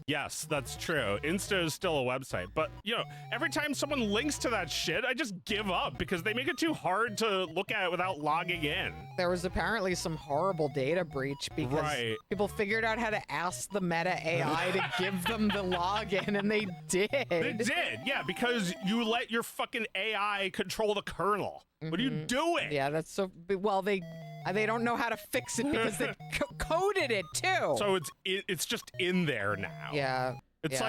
Yes, that's true. Insta is still a website, but you know, every time someone links to that shit, I just give up because they make it too hard to look at without logging in. There was apparently some horrible data breach because people figured out how to ask the Meta AI to give them the login, and they did. They did, yeah, because you let your fucking AI control the kernel. What are you doing? Yeah, that's so. Well, they don't know how to fix it because they coded it too. So it's just in there now. Yeah. It's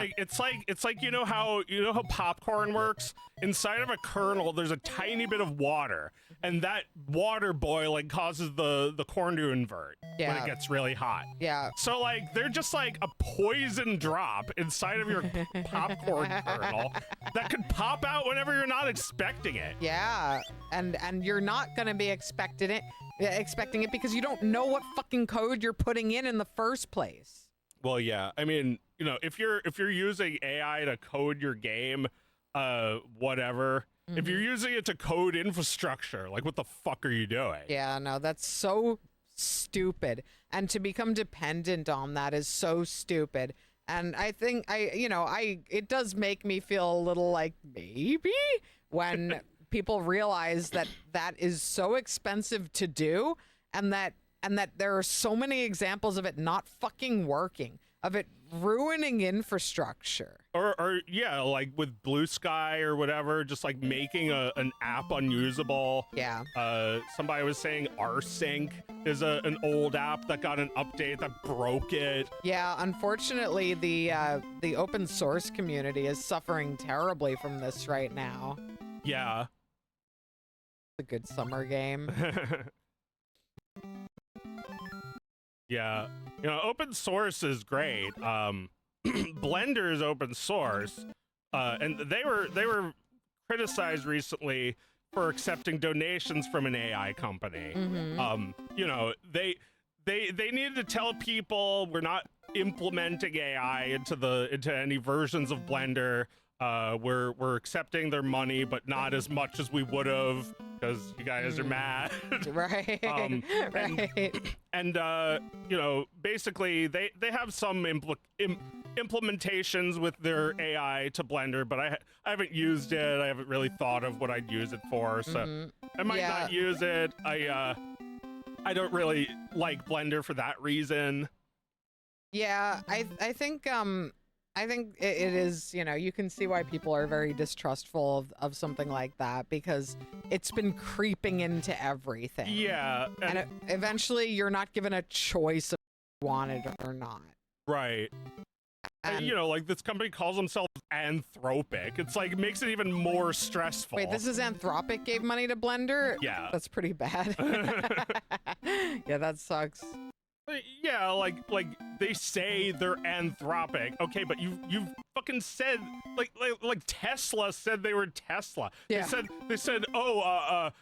like you know how popcorn works? Inside of a kernel there's a tiny bit of water, and that water boiling causes the corn to invert when it gets really hot. Yeah. So like they're just like a poison drop inside of your popcorn kernel that could pop out whenever you're not expecting it. Yeah. And you're not going to be expecting it because you don't know what fucking code you're putting in the first place. Well, yeah. I mean, you know, if you're using AI to code your game, whatever, If you're using it to code infrastructure, like what the fuck are you doing? Yeah, no, that's so stupid. And to become dependent on that is so stupid. And I think it does make me feel a little like maybe when people realize that that is so expensive to do, and that there are so many examples of it not fucking working, of it ruining infrastructure. Or yeah, like with Blue Sky or whatever, just like making an app unusable. Yeah. Somebody was saying rsync is an old app that got an update that broke it. Yeah, unfortunately, the open source community is suffering terribly from this right now. Yeah. A good summer game. Yeah, open source is great. Blender is open source, and they were criticized recently for accepting donations from an AI company. They needed to tell people we're not implementing AI into any versions of Blender. We're accepting their money, but not as much as we would have, because you guys are mad. Right. Right. And basically they have some implementations with their AI to Blender, but I haven't used it. I haven't really thought of what I'd use it for, so I might not use it. I don't really like Blender for that reason. Yeah, I think it is, you can see why people are very distrustful of something like that, because it's been creeping into everything. Yeah. And eventually you're not given a choice if you want it or not. Right. And, like this company calls themselves Anthropic. It's like makes it even more stressful. Wait, this is Anthropic gave money to Blender? Yeah. That's pretty bad. Yeah, that sucks. Yeah, like they say they're Anthropic. Okay, but you've fucking said like Tesla said they were Tesla. Yeah. They said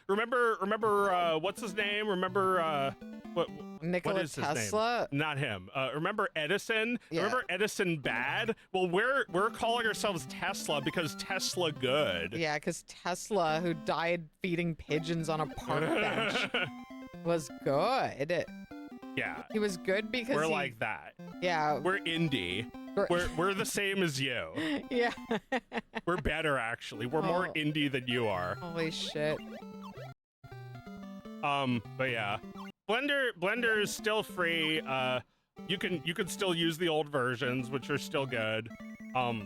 remember what's his name? Remember what Nikola is his Tesla? Name? Not him. Remember Edison? Yeah. Remember Edison bad? Well, we're calling ourselves Tesla because Tesla good. Yeah, because Tesla, who died feeding pigeons on a park bench, was good. Yeah. He was good because we're like that. Yeah. We're indie. We're the same as you. Yeah. We're better, actually. We're more indie than you are. Holy shit. But yeah, Blender is still free. You can still use the old versions, which are still good. I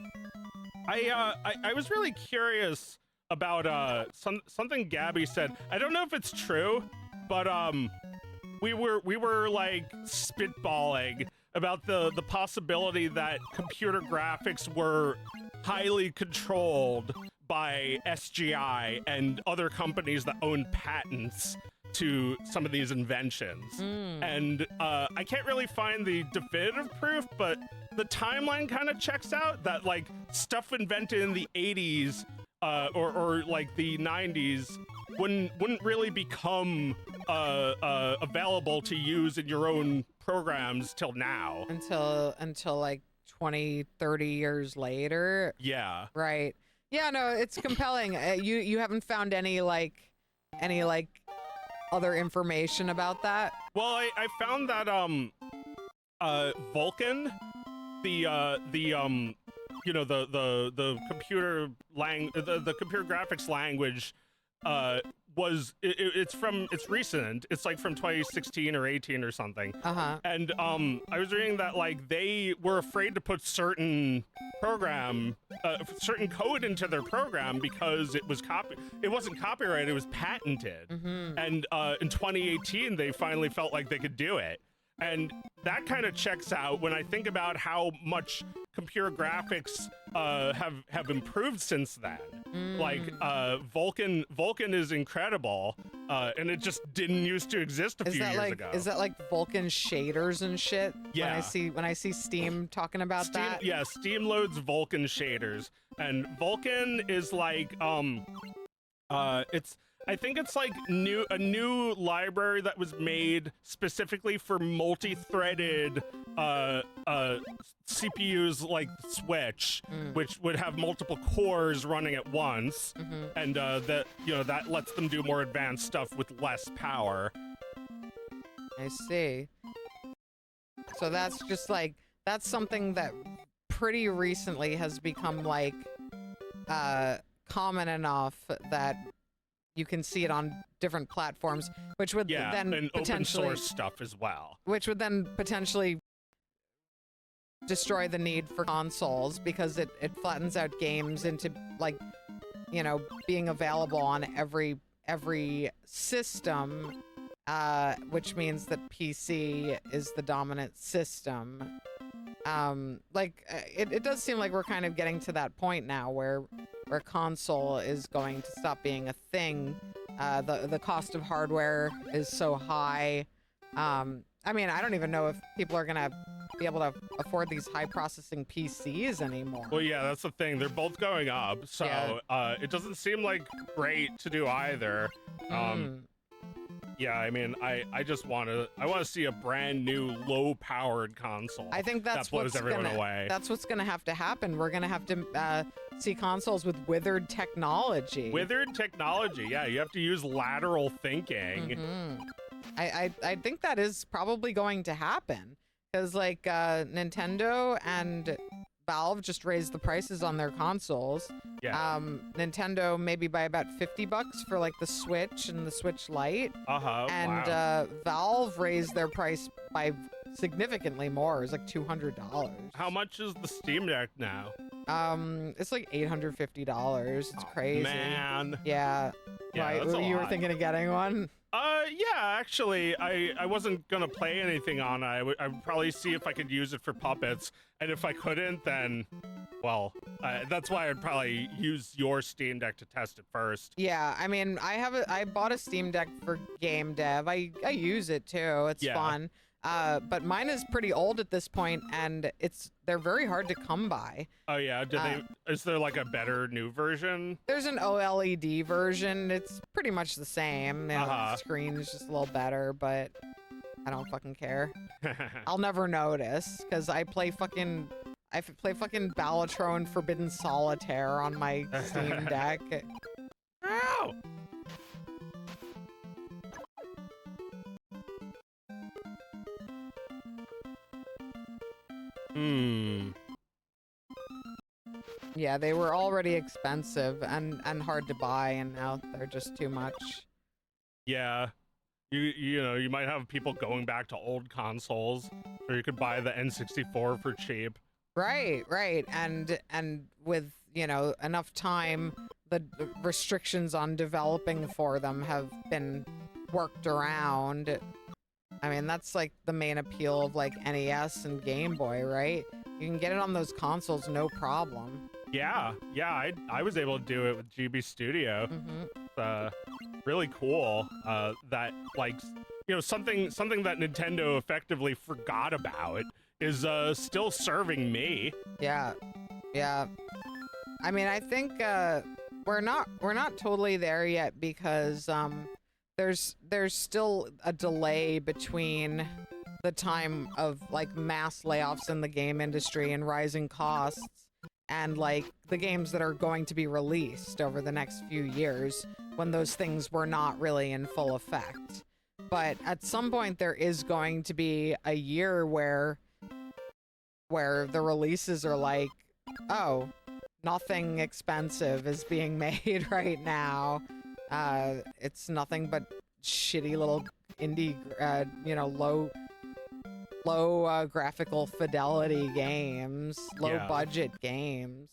was really curious about something Gabby said. I don't know if it's true, but we were like spitballing about the possibility that computer graphics were highly controlled by SGI and other companies that own patents to some of these inventions. And I can't really find the definitive proof, but the timeline kind of checks out that like stuff invented in the 80s or like the 90s wouldn't really become available to use in your own programs till now. Until like 20, 30 years later. Yeah. Right. Yeah, no, it's compelling. You haven't found any other information about that? Well, I found that Vulkan, the computer the computer graphics language it's recent. It's like from 2016 or 18 or something. And I was reading that like they were afraid to put certain code into their program because it wasn't copyrighted, it was patented. And in 2018 they finally felt like they could do it. And that kind of checks out when I think about how much computer graphics have improved since then. Like Vulkan is incredible, and it just didn't used to exist a few years ago. Is that like Vulkan shaders and shit? Yeah. When I see Steam talking about that. Yeah, Steam loads Vulkan shaders, and Vulkan is like I think it's like a new library that was made specifically for multi-threaded CPUs like the Switch, which would have multiple cores running at once, and that lets them do more advanced stuff with less power. I see. So that's just like, that's something that pretty recently has become like common enough that you can see it on different platforms, which would then and potentially open source stuff as well. which would then potentially destroy the need for consoles, because it flattens out games into like, you know, being available on every system, which means that PC is the dominant system. It does seem like we're kind of getting to that point now where console is going to stop being a thing. The cost of hardware is so high. I mean, I don't even know if people are gonna be able to afford these high processing PCs anymore. Well, yeah, that's the thing. They're both going up, so it doesn't seem like great to do either. Yeah, I mean, I want to see a brand new low-powered console. I think that blows everyone away. That's what's gonna have to happen. We're gonna have to see consoles with withered technology. Withered technology, yeah. You have to use lateral thinking. I think that is probably going to happen, because like Nintendo and Valve just raised the prices on their consoles. Yeah. Nintendo maybe by about $50 for like the Switch and the Switch Lite. And wow. Valve raised their price by significantly more. It's like $200. How much is the Steam Deck now? It's like $850. It's crazy. Man. Yeah. Yeah, that's a you were lot. thinking of getting one? Yeah, actually, I wasn't gonna play anything on it. I would probably see if I could use it for puppets, and if I couldn't, then, well, that's why I'd probably use your Steam Deck to test it first. Yeah, I mean, I bought a Steam Deck for game dev. I use it too. It's fun. But mine is pretty old at this point, and they're very hard to come by. Oh yeah, is there like a better new version? There's an OLED version. It's pretty much the same. You know, the screen is just a little better, but I don't fucking care. I'll never notice, because I play fucking Balatro and Forbidden Solitaire on my Steam Deck. Ow! Yeah, they were already expensive and hard to buy, and now they're just too much. Yeah. You know, you might have people going back to old consoles, or you could buy the N64 for cheap. Right. And with, you know, enough time, the restrictions on developing for them have been worked around. I mean, that's like the main appeal of like NES and Game Boy, right? You can get it on those consoles no problem. Yeah, I was able to do it with GB Studio. Really cool. That, like, you know, something that Nintendo effectively forgot about is still serving me. Yeah. I mean, I think we're not totally there yet, because there's still a delay between the time of like mass layoffs in the game industry and rising costs, and like the games that are going to be released over the next few years, when those things were not really in full effect. But at some point there is going to be a year where the releases are like, oh, nothing expensive is being made right now. It's nothing but shitty little indie, you know, low graphical fidelity games, low budget games,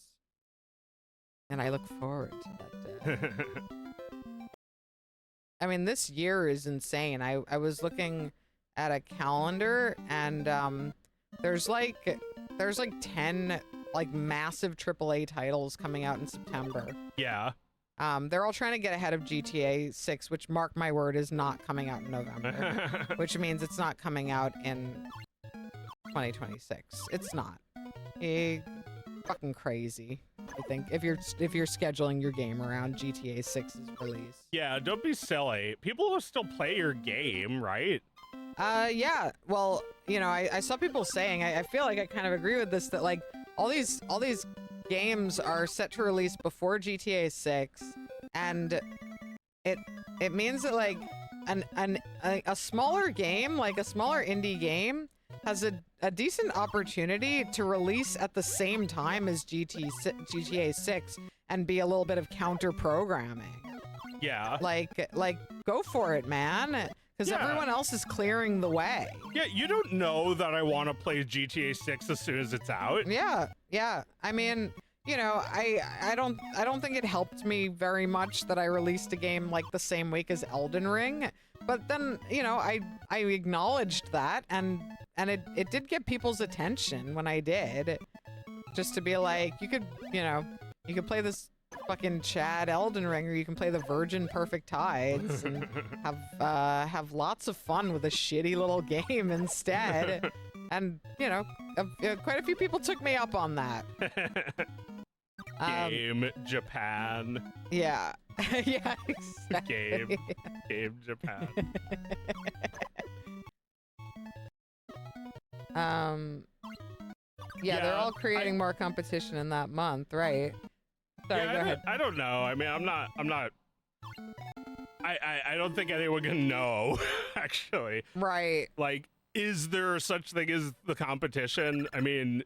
and I look forward to that day. I mean, this year is insane. I was looking at a calendar, and there's like 10 like massive AAA titles coming out in September. Yeah. They're all trying to get ahead of GTA 6, which, mark my word, is not coming out in November, which means it's not coming out in 2026. It's not. Fucking crazy. I think if you're scheduling your game around GTA 6's release. Yeah, don't be silly. People will still play your game, right? Yeah. Well, you know, I saw people saying, I feel like I kind of agree with this, that like all these games are set to release before GTA 6, and it means that like a smaller game, like a smaller indie game, has a decent opportunity to release at the same time as GTA 6 and be a little bit of counter programming. Yeah. Like go for it, man. Because everyone else is clearing the way. Yeah, you don't know that I want to play GTA 6 as soon as it's out. Yeah. I mean, you know, I don't think it helped me very much that I released a game like the same week as Elden Ring. But then, you know, I acknowledged that, and it did get people's attention when I did. Just to be like, you could play this fucking Chad Elden Ring, or you can play the Virgin Perfect Tides and have lots of fun with a shitty little game instead. And, you know, quite a few people took me up on that. Game Japan. Yeah. Yeah, exactly. Game Japan. Yeah, they're all creating more competition in that month, right? Sorry, yeah, go ahead. I don't know. I mean, I don't think anyone can know, actually. Right. Like, is there such thing as the competition? I mean,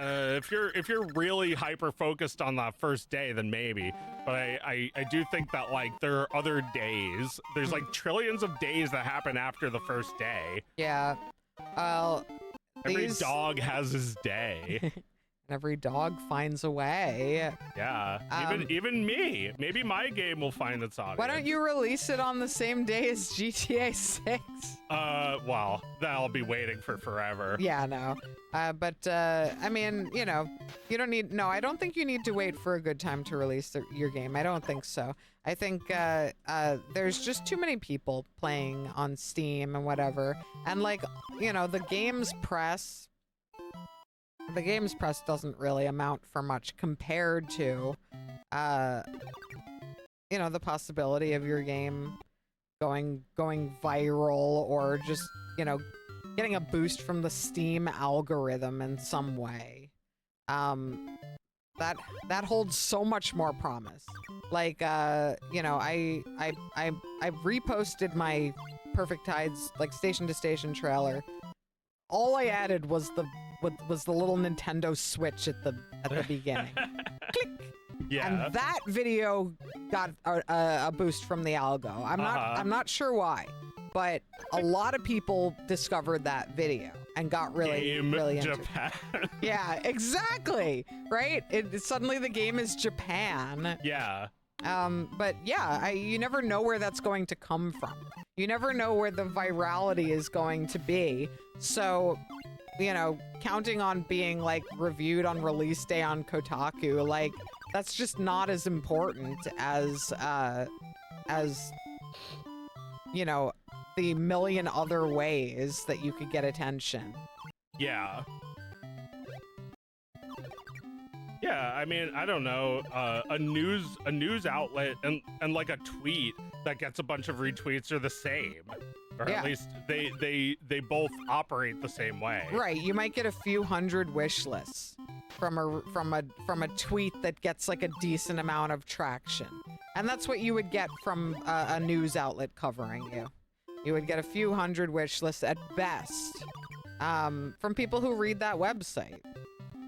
if you're really hyper focused on that first day, then maybe. But I do think that like there are other days. There's like trillions of days that happen after the first day. Yeah. Well, every dog has his day. Every dog finds a way. Yeah, even me. Maybe my game will find its audience. Why don't you release it on the same day as GTA 6? Well, that'll be waiting for forever. Yeah, no. But I mean, you know, you don't need. No, I don't think you need to wait for a good time to release your game. I don't think so. I think there's just too many people playing on Steam and whatever, and like, you know, the games press doesn't really amount for much compared to, you know, the possibility of your game going viral, or just, you know, getting a boost from the Steam algorithm in some way. That holds so much more promise. Like, you know, I reposted my Perfect Tides like station to station trailer. All I added was the little Nintendo Switch at the beginning. Click. Yeah. And that video got a boost from the algo. I'm not sure why, but a lot of people discovered that video and got really into Japan. it. Yeah, exactly. Right? Suddenly the game is Japan. Yeah. But yeah, you never know where that's going to come from. You never know where the virality is going to be. So, you know, counting on being like reviewed on release day on Kotaku, like that's just not as important as you know, the million other ways that you could get attention. Yeah. Yeah, I mean, I don't know, a news outlet and like a tweet that gets a bunch of retweets are the same, or at least they both operate the same way. Right, you might get a few hundred wish lists from a tweet that gets like a decent amount of traction, and that's what you would get from a news outlet covering you. You would get a few hundred wish lists at best, from people who read that website.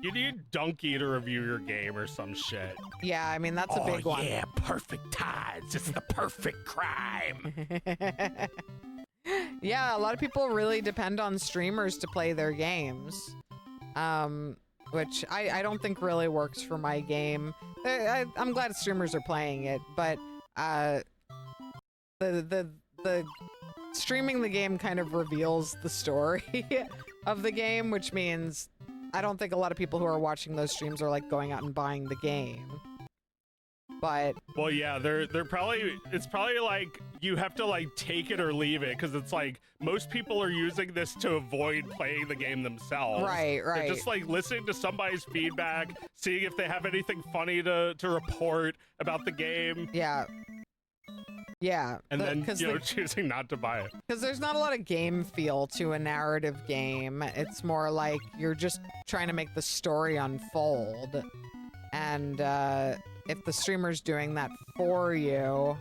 You need Donkey to review your game or some shit. Yeah, I mean, that's a big one. Oh yeah, Perfect Tides. It's the perfect crime. Yeah, a lot of people really depend on streamers to play their games, which I don't think really works for my game. I'm glad streamers are playing it, but the streaming the game kind of reveals the story of the game, which means I don't think a lot of people who are watching those streams are like going out and buying the game. But well, yeah, they're probably, it's probably like you have to like take it or leave it, because it's like most people are using this to avoid playing the game themselves. Right. They're just like listening to somebody's feedback, seeing if they have anything funny to report about the game. Yeah. And then, choosing not to buy it. Because there's not a lot of game feel to a narrative game. It's more like you're just trying to make the story unfold. And if the streamer's doing that for you,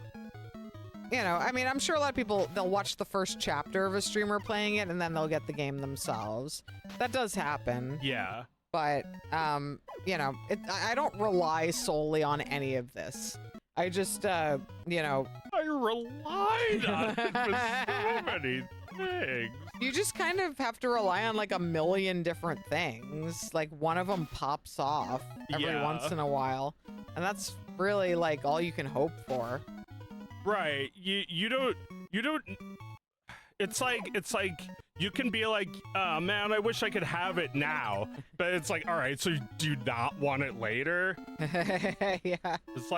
I mean, I'm sure a lot of people, they'll watch the first chapter of a streamer playing it and then they'll get the game themselves. That does happen. Yeah. But, I don't rely solely on any of this. I just, I relied on it for so many things. You just kind of have to rely on like a million different things. Like one of them pops off every once in a while. And that's really like all you can hope for. Right. You don't it's like you can be like, oh man, I wish I could have it now. But it's like, all right, so you do not want it later? Yeah. It's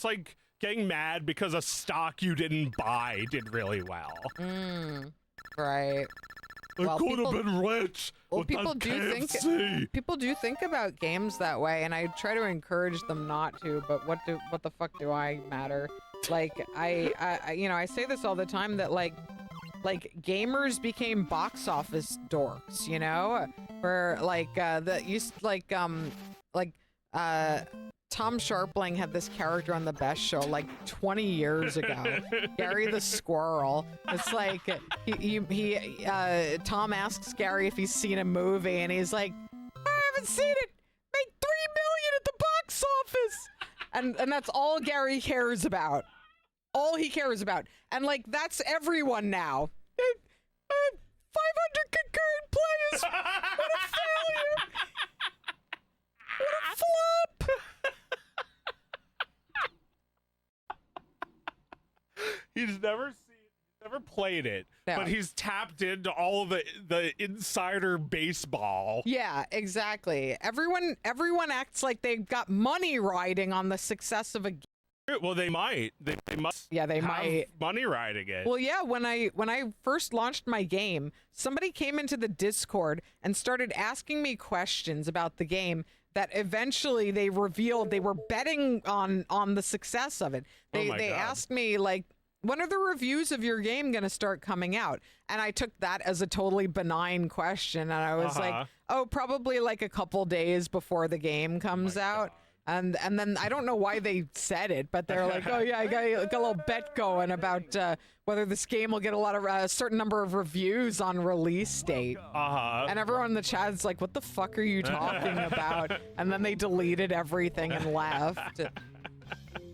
like getting mad because a stock you didn't buy did really well. Right. I could have been rich. Well, people do think about games that way, and I try to encourage them not to. But what the fuck do I matter? Like I say this all the time that like gamers became box office dorks, where Tom Sharpling had this character on The Best Show like 20 years ago, Gary the Squirrel. It's like Tom asks Gary if he's seen a movie, and he's like, I haven't seen it. Made $3 million at the box office, and that's all Gary cares about. All he cares about, and like that's everyone now. 500 concurrent plays. What a failure! What a flop! He's never played it, no. But he's tapped into all of the insider baseball. Yeah, exactly. Everyone acts like they've got money riding on the success of a game. Well, they might. They must. Yeah, they might. Money riding it. Well, yeah. When I first launched my game, somebody came into the Discord and started asking me questions about the game that eventually they revealed they were betting on the success of it. They asked me like, when are the reviews of your game going to start coming out? And I took that as a totally benign question, and I was like, oh, probably like a couple days before the game comes out. God. And then I don't know why they said it, but they're like, oh yeah, I got a little bet going about whether this game will get a certain number of reviews on release date. And everyone in the chat is like, what the fuck are you talking about? And then they deleted everything and left.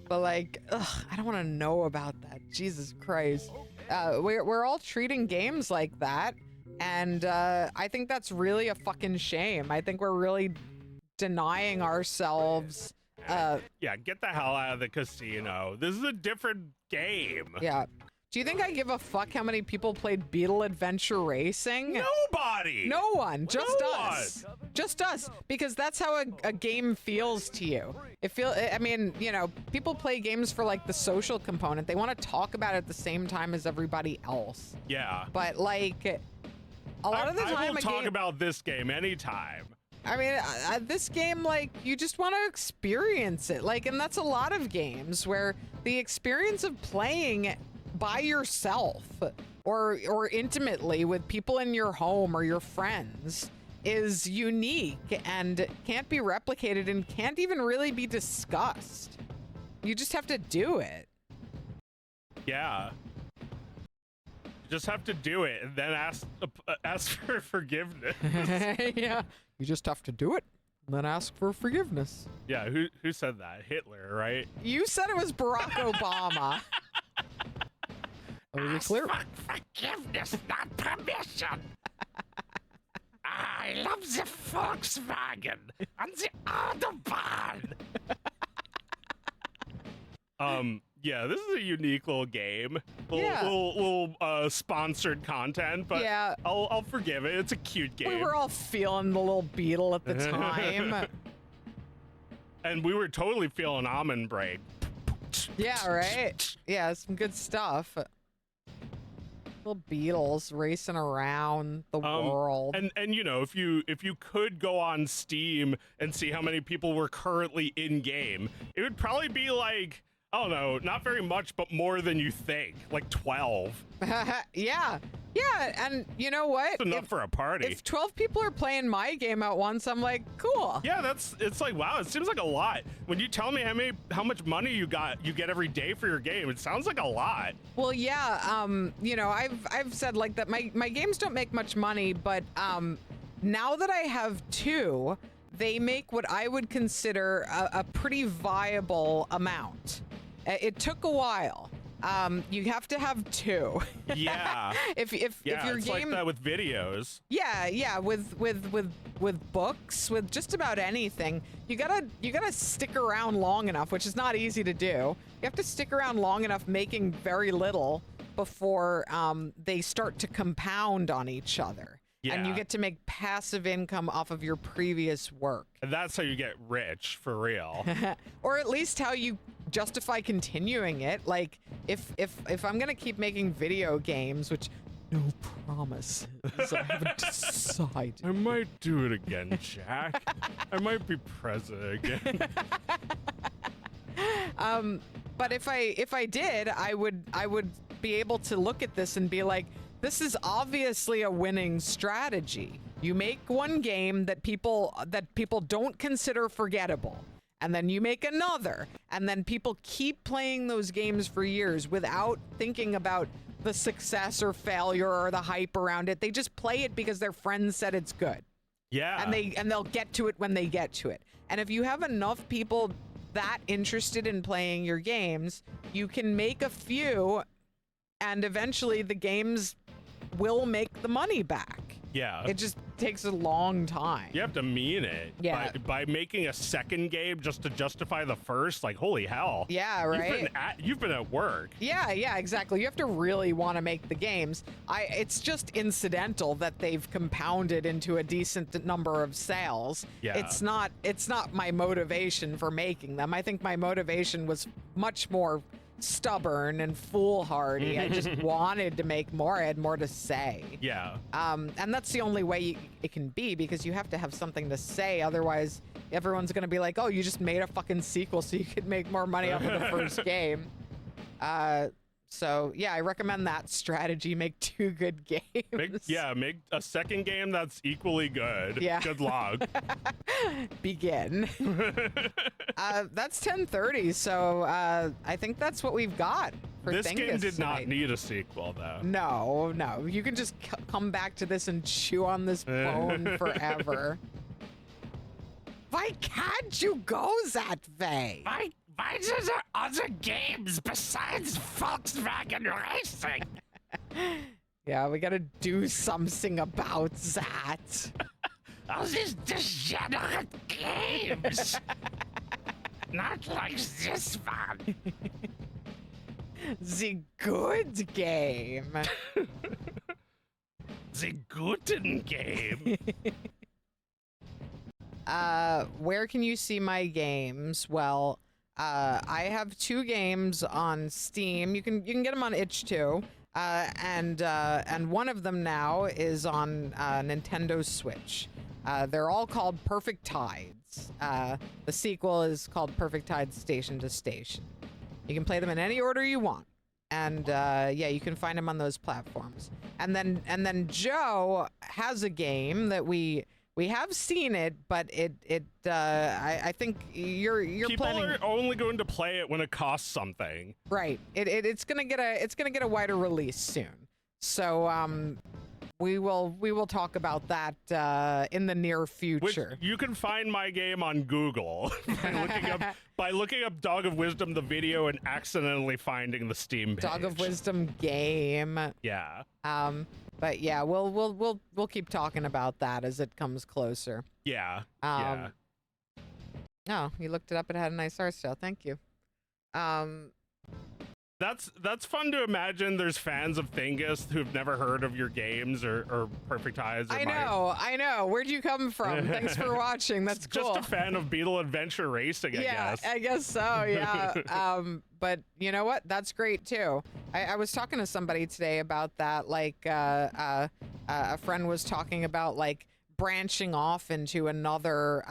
But like, I don't want to know about that. Jesus Christ. We're all treating games like that, and I think that's really a fucking shame. I think we're really denying ourselves. Yeah, get the hell out of the casino. This is a different game. Yeah. Do you think I give a fuck how many people played Beetle Adventure Racing? Nobody. No one. Just us. Just us. Because that's how a game feels to you. I mean, people play games for like the social component. They want to talk about it at the same time as everybody else. Yeah. But like, a lot of the time, I will talk about this game anytime. I mean, this game, like, you just want to experience it. Like, and that's a lot of games where the experience of playing by yourself or intimately with people in your home or your friends is unique and can't be replicated and can't even really be discussed. You just have to do it. Yeah. You just have to do it and then ask for forgiveness. Yeah. You just have to do it and then ask for forgiveness. Yeah, who said that? Hitler, right? You said it was Barack Obama. Ask for forgiveness, not permission. I love the Volkswagen and the Autobahn. Yeah, this is a unique little game. Little sponsored content, but yeah. I'll forgive it. It's a cute game. We were all feeling the little beetle at the time. And we were totally feeling Almond Break. Yeah, right? Yeah, some good stuff. Little beetles racing around the world. And you know, if you could go on Steam and see how many people were currently in game, it would probably be like, I don't know, not very much, but more than you think, like 12. Yeah, and you know what? That's enough for a party. If 12 people are playing my game at once, I'm like, cool. Yeah, it's like, wow, it seems like a lot. When you tell me how much money you get every day for your game, it sounds like a lot. Well, yeah, you know, I've said like that my games don't make much money, but now that I have 2, they make what I would consider a pretty viable amount. It took a while. You have to have 2. Yeah. if your it's game like that with videos. Yeah, with books, with just about anything, you gotta stick around long enough, which is not easy to do. You have to stick around long enough making very little before they start to compound on each other. Yeah. And you get to make passive income off of your previous work. And that's how you get rich, for real. Or at least how you justify continuing it. Like, if I'm gonna keep making video games, which no promises, I haven't decided. I might do it again, Jack. I might be president again. But if I did, I would be able to look at this and be like, this is obviously a winning strategy. You make one game that people don't consider forgettable, and then you make another, and then people keep playing those games for years without thinking about the success or failure or the hype around it. They just play it because their friends said it's good. Yeah. And they'll get to it when they get to it. And if you have enough people that interested in playing your games, you can make a few, and eventually the games will make the money back. Yeah. It just takes a long time. You have to mean it. Yeah. By making a second game just to justify the first, like, holy hell. Yeah, right? You've been at work. Yeah, exactly. You have to really want to make the games. It's just incidental that they've compounded into a decent number of sales. Yeah. It's not my motivation for making them. I think my motivation was much more stubborn and foolhardy. I just wanted to make more. I had more to say. Yeah. And that's the only way it can be, because you have to have something to say. Otherwise, everyone's going to be like, oh, you just made a fucking sequel so you could make more money off of the first game. So, yeah, I recommend that strategy. Make 2 good games. Make a second game that's equally good. Yeah. Good luck. Begin. That's 10:30, so I think that's what we've got for This Thingus game did tonight. not need a sequel, though. No. You can just come back to this and chew on this bone forever. Why can't you go that way? Why are there other games besides Volkswagen Racing? Yeah, we gotta do something about that. All these degenerate games. Not like this one. The good game. The Guten game. Where can you see my games? Well, I have 2 games on Steam. You can get them on itch too. And one of them now is on Nintendo Switch. They're all called Perfect Tides. The sequel is called Perfect Tides Station to Station. You can play them in any order you want. And yeah, you can find them on those platforms. And then Joe has a game that we have seen it, but I think you're People planning. are only going to play it when it costs something. Right. It's gonna get a wider release soon. So we will talk about that in the near Which future. you can find my game on Google by looking up Dog of Wisdom the video and accidentally finding the Steam page. Dog of Wisdom game. Yeah. But yeah, we'll keep talking about that as it comes closer. Yeah. Oh, you looked it up. It had a nice art style. Thank you. That's fun to imagine. There's fans of Thingus who've never heard of your games or Perfect Eyes. Or I know. Where'd you come from? Thanks for watching. That's cool. Just a fan of Beetle Adventure Racing, I guess. I guess so. Yeah. But you know what? That's great too. I was talking to somebody today about that. Like, a friend was talking about like branching off into another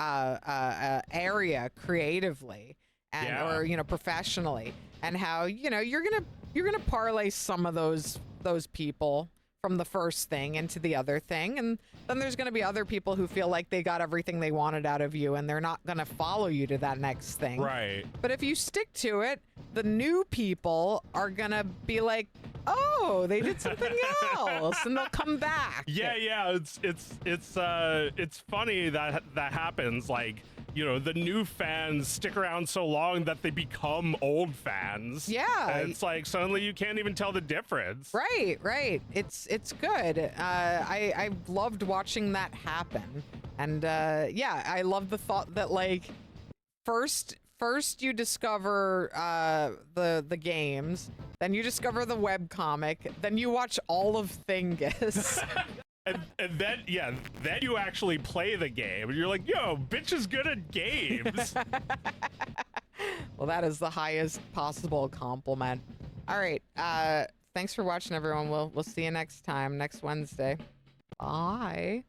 area creatively and or professionally, and how you're gonna parlay some of those people from the first thing into the other thing, and then there's going to be other people who feel like they got everything they wanted out of you and they're not going to follow you to that next thing. Right. But if you stick to it, the new people are going to be like, oh, they did something else, and they'll come back. Yeah. It's funny that happens. Like, the new fans stick around so long that they become old fans. Yeah. And it's like suddenly you can't even tell the difference. Right. It's good. I loved watching that happen. And I love the thought that like first you discover the games, then you discover the webcomic, then you watch all of Thingus. And then you actually play the game, and you're like, yo, bitch is good at games. Well, that is the highest possible compliment. All right, thanks for watching, everyone. We'll see you next time, next Wednesday. Bye.